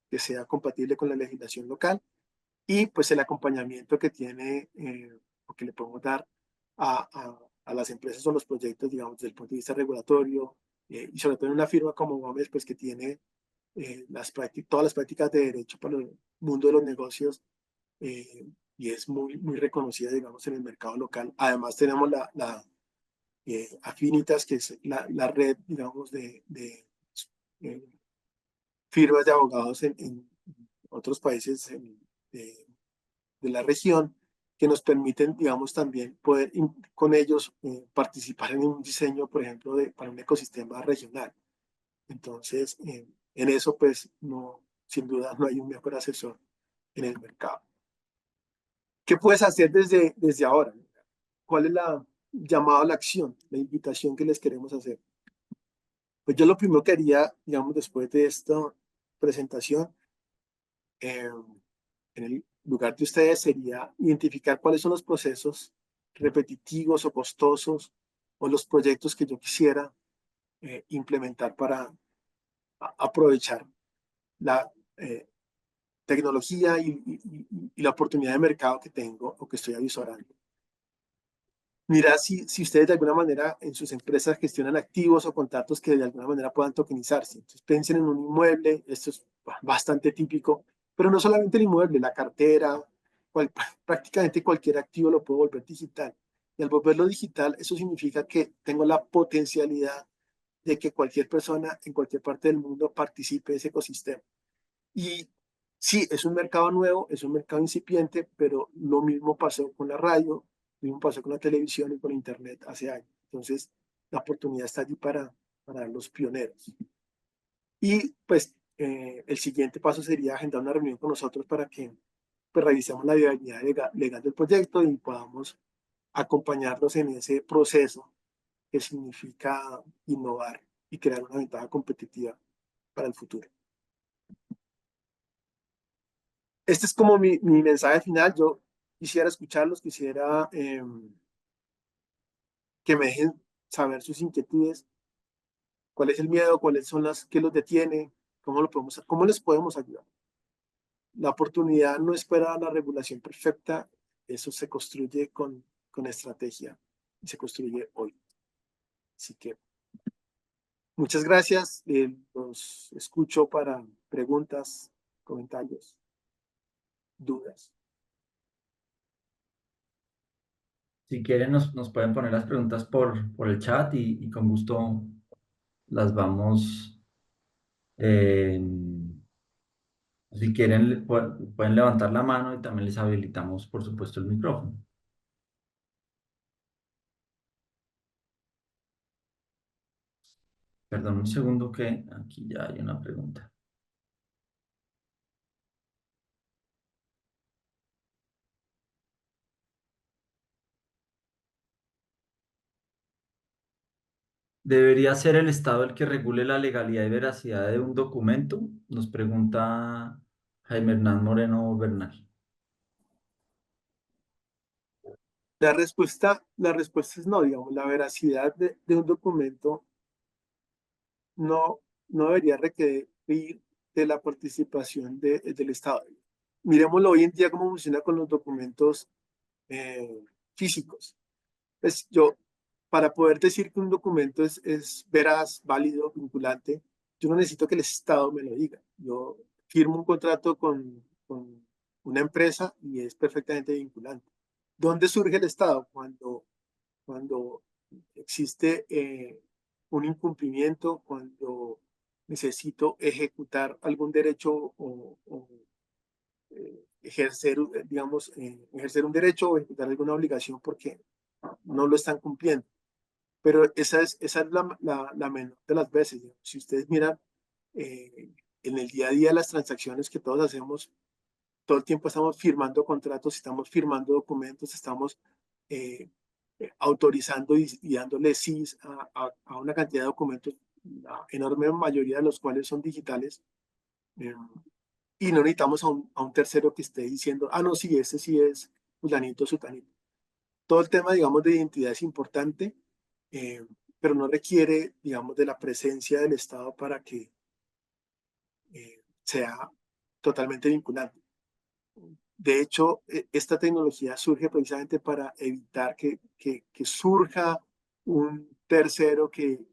que sea compatible con la legislación local? Y pues el acompañamiento que tiene o que le podemos dar a las empresas o los proyectos, digamos, desde el punto de vista regulatorio, y sobre todo en una firma como Gómez, pues que tiene todas las prácticas de derecho para el mundo de los negocios, y es muy, muy reconocida, digamos, en el mercado local. Además tenemos la Affinitas, que es la red, digamos, de firmas de abogados en otros países de la región, que nos permiten, digamos, también poder con ellos participar en un diseño, por ejemplo, para un ecosistema regional. Entonces, en eso, pues, no, sin duda, no hay un mejor asesor en el mercado. ¿Qué puedes hacer desde ahora? ¿Cuál es la llamada a la acción, la invitación que les queremos hacer? Pues yo lo primero que haría, digamos, después de esta presentación, en el lugar de ustedes, sería identificar cuáles son los procesos repetitivos o costosos o los proyectos que yo quisiera implementar para aprovechar la tecnología y la oportunidad de mercado que tengo o que estoy avisorando. Mira si ustedes de alguna manera en sus empresas gestionan activos o contratos que de alguna manera puedan tokenizarse. Entonces piensen en un inmueble, esto es bastante típico, pero no solamente el inmueble, la cartera, prácticamente cualquier activo lo puedo volver digital. Y al volverlo digital, eso significa que tengo la potencialidad de que cualquier persona en cualquier parte del mundo participe de ese ecosistema. Y sí, es un mercado nuevo, es un mercado incipiente, pero lo mismo pasó con la radio, lo mismo pasó con la televisión y con Internet hace años. Entonces, la oportunidad está allí para los pioneros. Y pues el siguiente paso sería agendar una reunión con nosotros para que pues, revisemos la viabilidad legal del proyecto y podamos acompañarlos en ese proceso que significa innovar y crear una ventaja competitiva para el futuro. Este es como mi mensaje final. Yo quisiera escucharlos, quisiera que me dejen saber sus inquietudes, cuál es el miedo, cuáles son qué los detiene, cómo les podemos ayudar. La oportunidad no espera la regulación perfecta, eso se construye con estrategia y se construye hoy. Así que muchas gracias, los escucho para preguntas, comentarios, dudas. Si quieren, nos pueden poner las preguntas por el chat y con gusto las vamos, eh, si quieren, pueden levantar la mano y también les habilitamos, por supuesto, el micrófono. Perdón un segundo que aquí ya hay una pregunta. ¿Debería ser el Estado el que regule la legalidad y veracidad de un documento? Nos pregunta Jaime Hernán Moreno Bernal. La respuesta es no, digamos, la veracidad de un documento no debería requerir de la participación del Estado. Miremoslo hoy en día cómo funciona con los documentos físicos. Pues para poder decir que un documento es veraz, válido, vinculante, yo no necesito que el Estado me lo diga. Yo firmo un contrato con una empresa y es perfectamente vinculante. ¿Dónde surge el Estado? Cuando existe un incumplimiento, cuando necesito ejecutar algún derecho o ejercer, digamos, ejercer un derecho o ejecutar alguna obligación porque no lo están cumpliendo. Pero esa es la menor de las veces. Digamos. Si ustedes miran en el día a día las transacciones que todos hacemos, todo el tiempo estamos firmando contratos, estamos firmando documentos, estamos autorizando y dándole sís a una cantidad de documentos la enorme mayoría de los cuales son digitales, y no necesitamos a un tercero que esté diciendo, ah, no, sí, este sí es fulanito, sutanito. Todo el tema, digamos, de identidad es importante, pero no requiere, digamos, de la presencia del Estado para que sea totalmente vinculante. De hecho, esta tecnología surge precisamente para evitar que surja un tercero que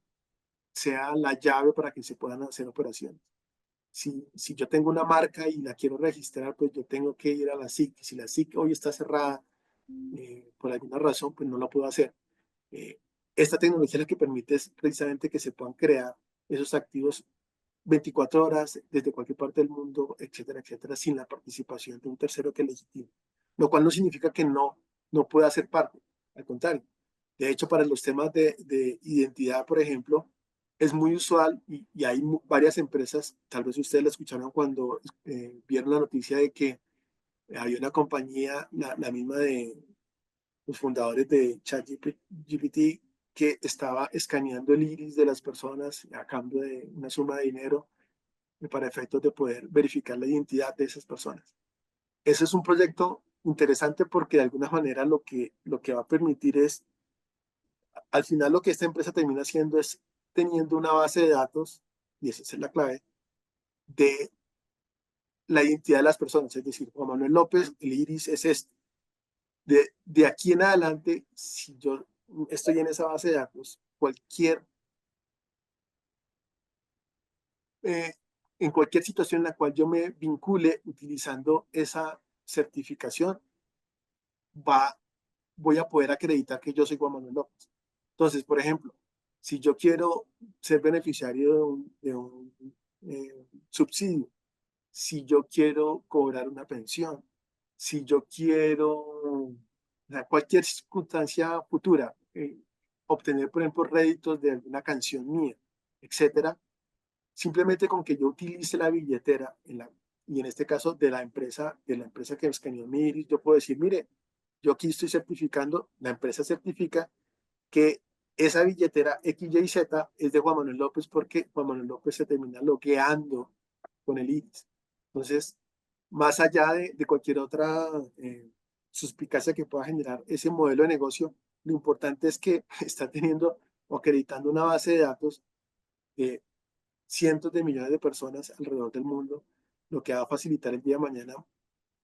sea la llave para que se puedan hacer operaciones. Si yo tengo una marca y la quiero registrar, pues yo tengo que ir a la SIC. Si la SIC hoy está cerrada por alguna razón, pues no la puedo hacer. Esta tecnología lo que permite es precisamente que se puedan crear esos activos 24 horas desde cualquier parte del mundo, etcétera, etcétera, sin la participación de un tercero que legitime. Lo cual no significa que no pueda ser parte, al contrario. De hecho, para los temas de identidad, por ejemplo, es muy usual y hay varias empresas, tal vez ustedes la escucharon cuando vieron la noticia de que había una compañía, la misma de los fundadores de ChatGPT, que estaba escaneando el iris de las personas a cambio de una suma de dinero para efectos de poder verificar la identidad de esas personas. Ese es un proyecto interesante porque de alguna manera lo que va a permitir es, al final lo que esta empresa termina haciendo es teniendo una base de datos, y esa es la clave, de la identidad de las personas. Es decir, Juan Manuel López, el iris es este. De aquí en adelante, si yo estoy en esa base de datos, en cualquier situación en la cual yo me vincule utilizando esa certificación, voy a poder acreditar que yo soy Juan Manuel López. Entonces, por ejemplo, si yo quiero ser beneficiario de un subsidio, si yo quiero cobrar una pensión, si yo quiero, cualquier circunstancia futura, obtener, por ejemplo, réditos de alguna canción mía, etcétera, simplemente con que yo utilice la billetera, y en este caso de la empresa que escaneó mi iris, yo puedo decir, mire, yo aquí estoy certificando, la empresa certifica que esa billetera XYZ es de Juan Manuel López porque Juan Manuel López se termina logueando con el iris. Entonces, más allá de cualquier otra suspicacia que pueda generar ese modelo de negocio, lo importante es que está teniendo o acreditando una base de datos de cientos de millones de personas alrededor del mundo, lo que va a facilitar el día de mañana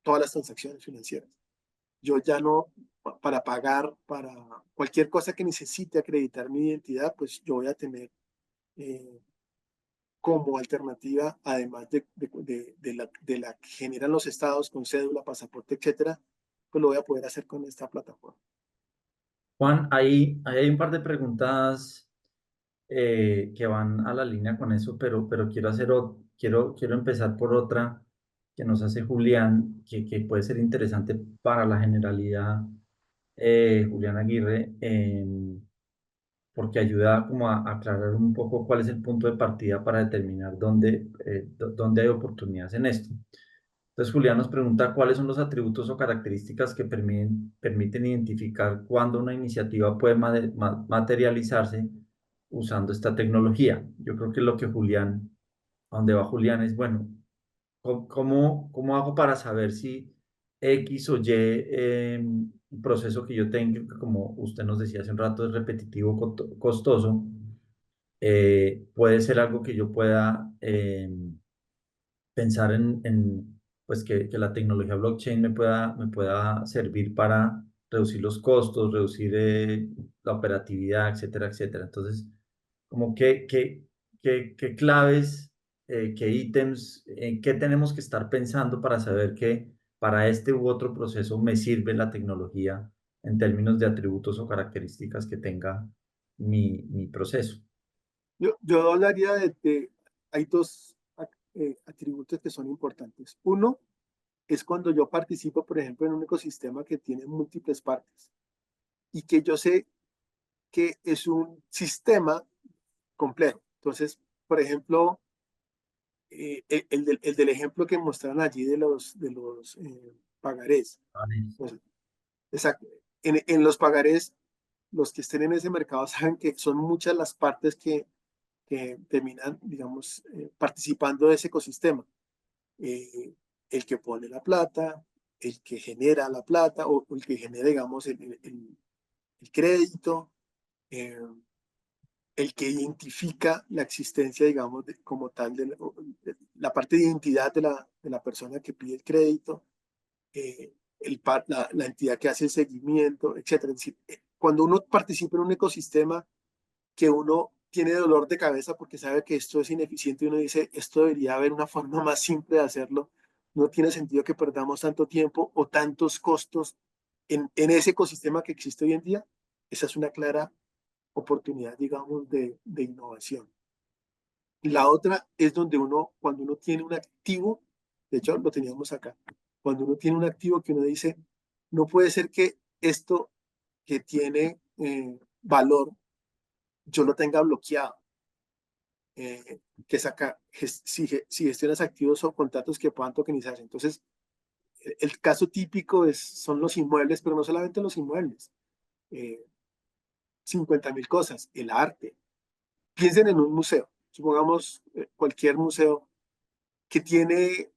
todas las transacciones financieras. Yo ya no, para pagar, para cualquier cosa que necesite acreditar mi identidad, pues yo voy a tener como alternativa, además de la que generan los estados con cédula, pasaporte, etcétera, pues lo voy a poder hacer con esta plataforma. Juan, ahí hay un par de preguntas que van a la línea con eso, pero quiero quiero empezar por otra que nos hace Julián, que puede ser interesante para la generalidad, Julián Aguirre, porque ayuda como a aclarar un poco cuál es el punto de partida para determinar dónde hay oportunidades en esto. Entonces, Julián nos pregunta cuáles son los atributos o características que permiten identificar cuándo una iniciativa puede materializarse usando esta tecnología. Yo creo que lo que Julián, a donde va Julián es, bueno, ¿cómo hago para saber si X o Y proceso que yo tengo, que como usted nos decía hace un rato, es repetitivo, costoso, puede ser algo que yo pueda pensar pues que la tecnología blockchain me pueda servir para reducir los costos, reducir la operatividad, etcétera, etcétera? Entonces, como qué claves, qué ítems, en qué tenemos que estar pensando para saber que para este u otro proceso me sirve la tecnología en términos de atributos o características que tenga mi proceso. Yo hablaría hay dos atributos que son importantes. Uno es cuando yo participo, por ejemplo, en un ecosistema que tiene múltiples partes y que yo sé que es un sistema complejo. Entonces, por ejemplo, el del ejemplo que mostraron allí de los pagarés. Pues, exacto. En los pagarés, los que estén en ese mercado saben que son muchas las partes que que terminan, digamos, participando de ese ecosistema. El que pone la plata, el que genera la plata o el que genera, digamos, el crédito, el que identifica la existencia, digamos, como tal, de la parte de identidad de la persona que pide el crédito, la entidad que hace el seguimiento, etcétera. Es decir, cuando uno participa en un ecosistema que uno tiene dolor de cabeza porque sabe que esto es ineficiente y uno dice, esto debería haber una forma más simple de hacerlo, no tiene sentido que perdamos tanto tiempo o tantos costos en ese ecosistema que existe hoy en día. Esa es una clara oportunidad, digamos, de innovación. La otra es donde uno, cuando uno tiene un activo, de hecho lo teníamos acá, cuando uno tiene un activo que uno dice, no puede ser que esto que tiene valor, yo lo tenga bloqueado. Que saca, si gestionas activos o contratos que puedan tokenizarse. Entonces, el caso típico son los inmuebles, pero no solamente los inmuebles. 50.000 cosas, el arte. Piensen en un museo, supongamos cualquier museo que tiene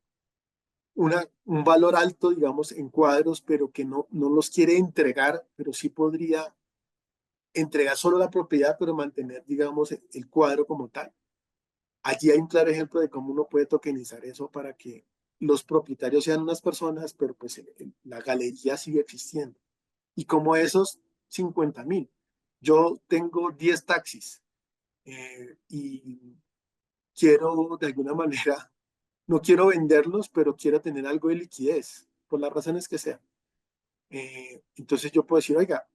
un valor alto, digamos, en cuadros, pero que no los quiere entregar, pero sí podría entregar solo la propiedad, pero mantener, digamos, el cuadro como tal. Allí hay un claro ejemplo de cómo uno puede tokenizar eso para que los propietarios sean unas personas, pero pues la galería sigue existiendo. Y como esos 50.000, yo tengo 10 taxis y quiero de alguna manera, no quiero venderlos, pero quiero tener algo de liquidez, por las razones que sean. Entonces yo puedo decir, oiga,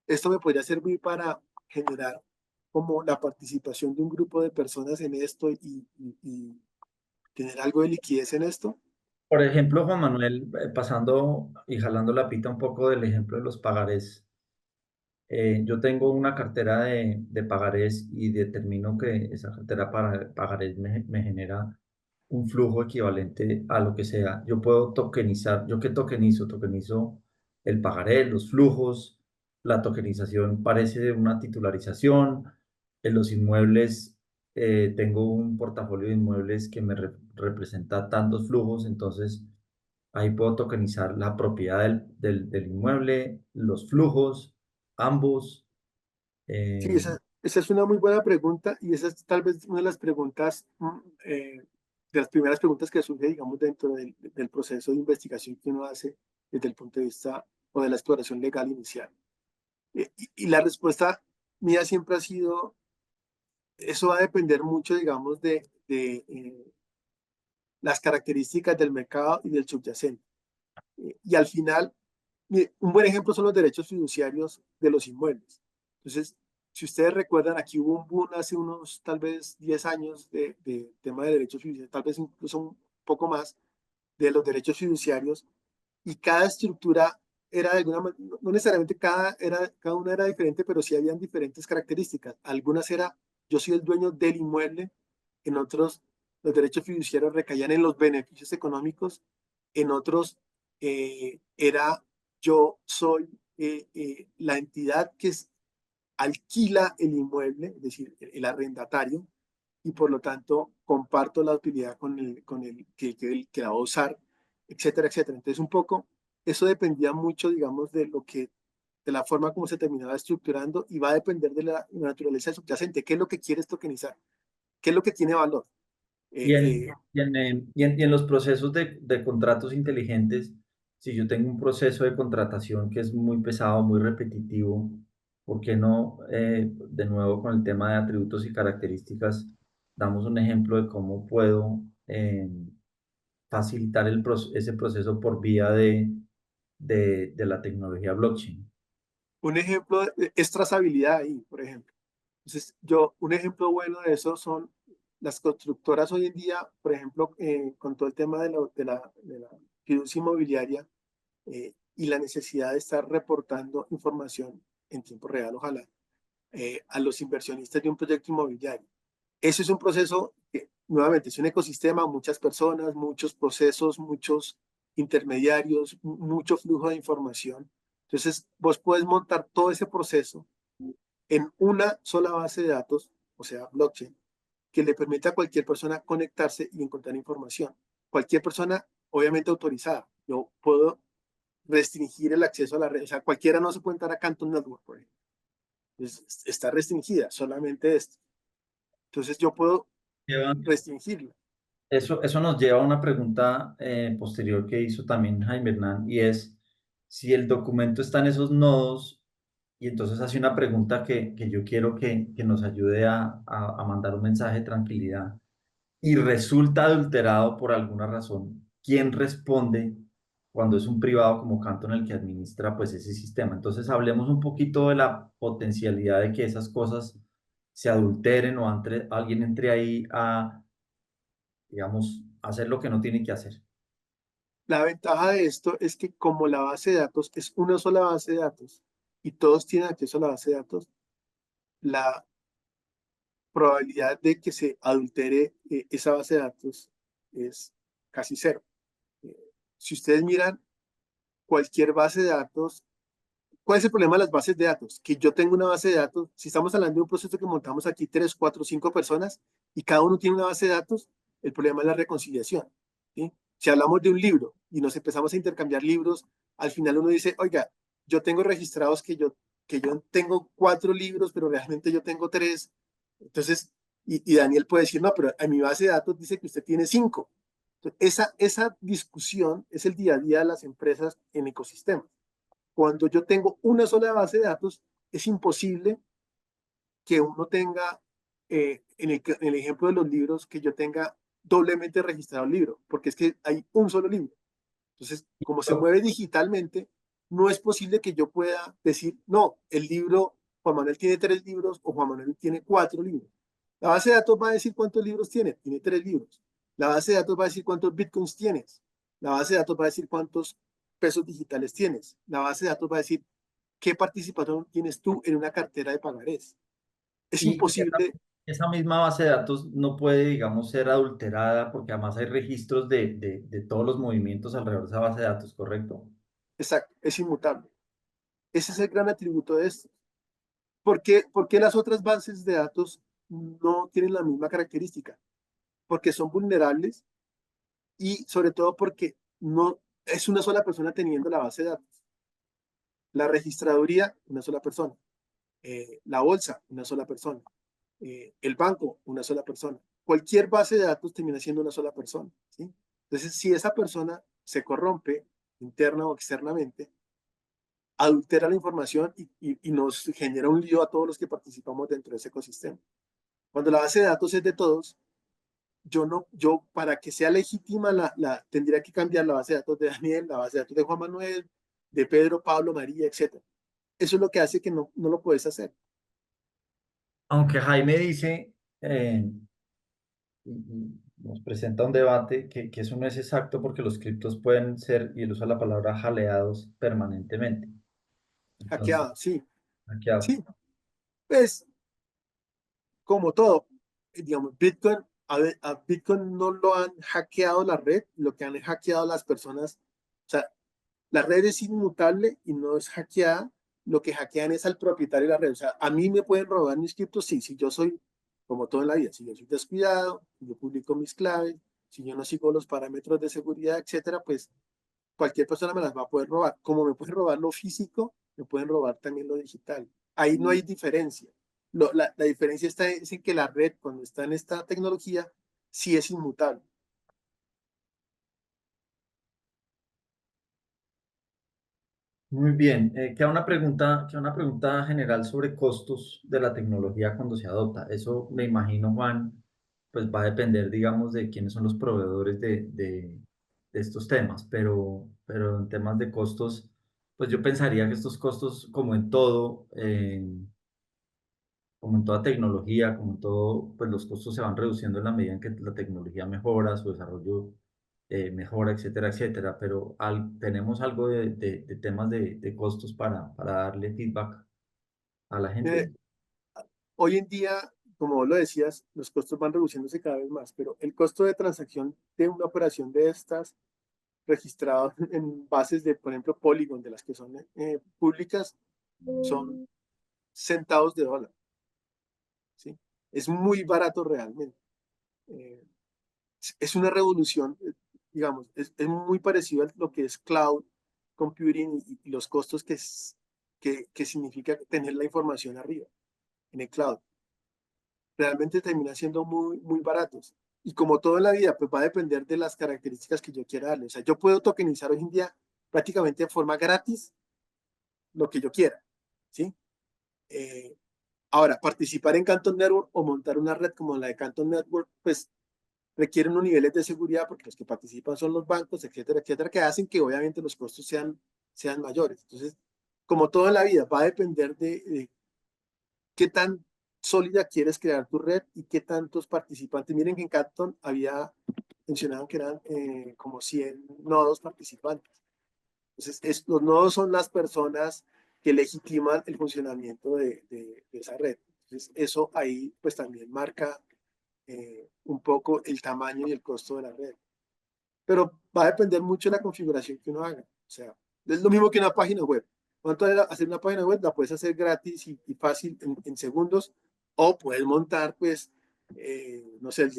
esto me podría servir para generar como la participación de un grupo de personas en esto y tener algo de liquidez en esto. Por ejemplo, Juan Manuel, pasando y jalando la pita un poco del ejemplo de los pagarés. Yo tengo una cartera de pagarés y determino que esa cartera para pagarés me genera un flujo equivalente a lo que sea. Yo puedo tokenizar. ¿Yo qué tokenizo? Tokenizo el pagaré, los flujos. La tokenización parece una titularización. En los inmuebles, tengo un portafolio de inmuebles que me representa tantos flujos, entonces ahí puedo tokenizar la propiedad del inmueble, los flujos, ambos. Sí, eh, esa es una muy buena pregunta y esa es tal vez una de las preguntas, de las primeras preguntas que surge, digamos, dentro del proceso de investigación que uno hace desde el punto de vista o de la exploración legal inicial. Y la respuesta mía siempre ha sido, eso va a depender mucho, digamos, de las características del mercado y del subyacente. Y al final, un buen ejemplo son los derechos fiduciarios de los inmuebles. Entonces, si ustedes recuerdan, aquí hubo un boom hace unos tal vez 10 años de tema de derechos fiduciarios, tal vez incluso un poco más, de los derechos fiduciarios, y cada estructura era de alguna manera, no necesariamente cada una era diferente, pero sí habían diferentes características. Algunas era, yo soy el dueño del inmueble, en otros, los derechos fiduciarios recaían en los beneficios económicos, en otros, era, yo soy la entidad que alquila el inmueble, es decir, el arrendatario, y por lo tanto comparto la utilidad con el que la va a usar, etcétera, etcétera. Entonces, un poco, eso dependía mucho, digamos, de la forma como se terminaba estructurando y va a depender de la naturaleza subyacente. ¿Qué es lo que quieres tokenizar? ¿Qué es lo que tiene valor? y, Eh, en, eh, y en los procesos de contratos inteligentes, si yo tengo un proceso de contratación que es muy pesado, muy repetitivo, ¿por qué no, de nuevo con el tema de atributos y características, damos un ejemplo de cómo puedo facilitar ese proceso por vía de la tecnología blockchain? un ejemplo es trazabilidad ahí, por ejemplo. Entonces, un ejemplo bueno de eso son las constructoras hoy en día, por ejemplo, con todo el tema de la fiducia inmobiliaria, y la necesidad de estar reportando información en tiempo real, ojalá, a los inversionistas de un proyecto inmobiliario. Eso es un proceso que, nuevamente, es un ecosistema, muchas personas, muchos procesos, muchos intermediarios, mucho flujo de información. Entonces, vos puedes montar todo ese proceso en una sola base de datos, o sea, blockchain, que le permite a cualquier persona conectarse y encontrar información. Cualquier persona, obviamente autorizada. Yo puedo restringir el acceso a la red. O sea, cualquiera no se puede entrar a Canton Network, por ejemplo. Está restringida, solamente esto. Entonces yo puedo Lleva- restringirla. Eso nos lleva a una pregunta posterior que hizo también Jaime Hernán, y es si el documento está en esos nodos, y entonces hace una pregunta que yo quiero que nos ayude a mandar un mensaje de tranquilidad, y resulta adulterado por alguna razón. ¿Quién responde cuando es un privado como Canton el que administra pues ese sistema? Entonces hablemos un poquito de la potencialidad de que esas cosas se adulteren o alguien entre ahí a, digamos, hacer lo que no tiene que hacer. La ventaja de esto es que como la base de datos es una sola base de datos y todos tienen acceso a la base de datos, la probabilidad de que se adultere esa base de datos es casi cero. Eh, si ustedes miran cualquier base de datos, ¿cuál es el problema de las bases de datos? Que yo tengo una base de datos, si estamos hablando de un proceso que montamos aquí 3, 4, 5 personas y cada uno tiene una base de datos, el problema es la reconciliación. ¿Sí? Si hablamos de un libro y nos empezamos a intercambiar libros, al final uno dice, oiga, yo tengo registrados que yo tengo 4 libros, pero realmente yo tengo 3. Entonces, y Daniel puede decir, no, pero en mi base de datos dice que usted tiene 5. Entonces, esa discusión es el día a día de las empresas en ecosistemas. Cuando yo tengo una sola base de datos, es imposible que uno tenga, en el ejemplo de los libros, que yo tenga doblemente registrado el libro, porque es que hay un solo libro. Entonces, como se mueve digitalmente, no es posible que yo pueda decir, no, el libro, Juan Manuel tiene 3 libros o Juan Manuel tiene 4 libros. La base de datos va a decir cuántos libros tiene 3 libros. La base de datos va a decir cuántos bitcoins tienes. La base de datos va a decir cuántos pesos digitales tienes. La base de datos va a decir qué participación tienes tú en una cartera de pagarés. Es Y imposible, esa misma base de datos no puede, digamos, ser adulterada porque además hay registros de todos los movimientos alrededor de esa base de datos, ¿correcto? exacto, es inmutable. Ese es el gran atributo de esto. ¿Por qué las otras bases de datos no tienen la misma característica? Porque son vulnerables y sobre todo porque no es una sola persona teniendo la base de datos. La registraduría, una sola persona. La bolsa, una sola persona. El banco, una sola persona. Cualquier base de datos termina siendo una sola persona. ¿Sí? Entonces, si esa persona se corrompe interna o externamente, adultera la información y nos genera un lío a todos los que participamos dentro de ese ecosistema. Cuando la base de datos es de todos, yo para que sea legítima, tendría que cambiar la base de datos de Daniel, la base de datos de Juan Manuel, de Pedro, Pablo, María, etcétera. Eso es lo que hace que no lo puedes hacer. Aunque Jaime dice, y nos presenta un debate que eso no es exacto porque los criptos pueden ser, y él usa la palabra jaleados permanentemente. Entonces, Hackeada, sí, hackeados. sí. Pues, como todo, digamos, Bitcoin, a Bitcoin no lo han hackeado la red, lo que han hackeado las personas, o sea, la red es inmutable y no es hackeada. Lo que hackean es al propietario de la red. O sea, a mí me pueden robar mis criptos, sí, si yo soy, como todo en la vida, si yo soy descuidado, si yo publico mis claves, si yo no sigo los parámetros de seguridad, etcétera, pues cualquier persona me las va a poder robar. Como me pueden robar lo físico, me pueden robar también lo digital. Ahí no hay diferencia. La diferencia está en que la red, cuando está en esta tecnología, sí es inmutable. Muy bien. Queda una pregunta general sobre costos de la tecnología cuando se adopta. Eso me imagino, Juan, pues va a depender, digamos, de quiénes son los proveedores de estos temas, pero en temas de costos, pues yo pensaría que estos costos, como en todo, como en toda tecnología, como en todo, pues los costos se van reduciendo en la medida en que la tecnología mejora, su desarrollo mejora, etcétera, etcétera. Pero tenemos algo de temas de costos para darle feedback a la gente. Eh, Hoy en día, como vos lo decías, los costos van reduciéndose cada vez más, pero el costo de transacción de una operación de estas registradas en bases de, por ejemplo, Polygon, de las que son públicas, son centavos de dólar. ¿Sí? Es muy barato realmente. Eh, es una revolución, digamos, es muy parecido a lo que es cloud computing y los costos que significa tener la información arriba, en el cloud. Realmente termina siendo muy baratos. Y como todo en la vida, pues va a depender de las características que yo quiera darle. O sea, yo puedo tokenizar hoy en día prácticamente de forma gratis lo que yo quiera, ¿sí? Eh, Ahora, participar en Canton Network o montar una red como la de Canton Network, pues requiere unos niveles de seguridad porque los que participan son los bancos, etcétera, etcétera, que hacen que obviamente los costos sean mayores. Entonces, como todo en la vida, va a depender de qué tan sólida quieres crear tu red y qué tantos participantes. Miren que en Canton mencionaban que eran como 100 nodos participantes. Entonces, los nodos son las personas que legitiman el funcionamiento de esa red. Entonces, eso ahí pues también marca un poco el tamaño y el costo de la red. Pero va a depender mucho de la configuración que uno haga. O sea, es lo mismo que una página web. ¿Cuánto es hacer una página web? La puedes hacer gratis y fácil en segundos, o puedes montar, pues, no sé,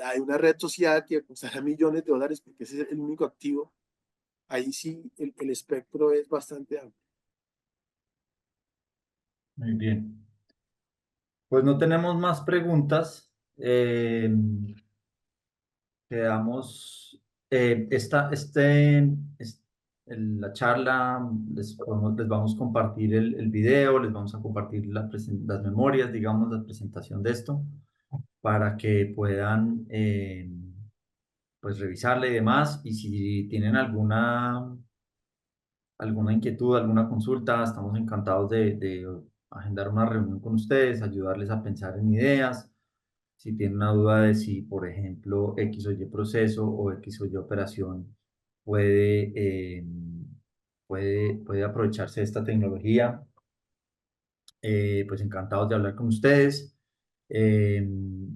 hay una red social que costará millones de dólares porque ese es el único activo. Ahí sí el espectro es bastante amplio. Muy bien. Pues no tenemos más preguntas. Quedamos, la charla, les vamos a compartir el video, les vamos a compartir las memorias, digamos, la presentación de esto, para que puedan pues revisarla y demás. Y si tienen alguna inquietud, alguna consulta, estamos encantados de agendar una reunión con ustedes, ayudarles a pensar en ideas. Si tienen una duda de si, por ejemplo, X o Y proceso o X o Y operación puede, puede aprovecharse de esta tecnología, pues encantados de hablar con ustedes. Eh,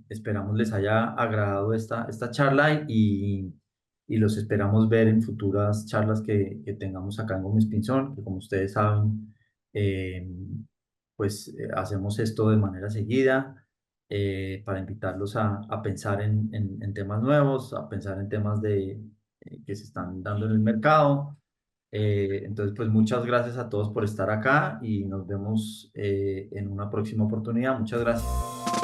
Esperamos les haya agradado esta charla y los esperamos ver en futuras charlas que tengamos acá en Gómez Pinzón, que como ustedes saben, eh, pues hacemos esto de manera seguida para invitarlos a pensar en temas nuevos, a pensar en temas que se están dando en el mercado. Entonces, pues muchas gracias a todos por estar acá y nos vemos en una próxima oportunidad. Muchas gracias.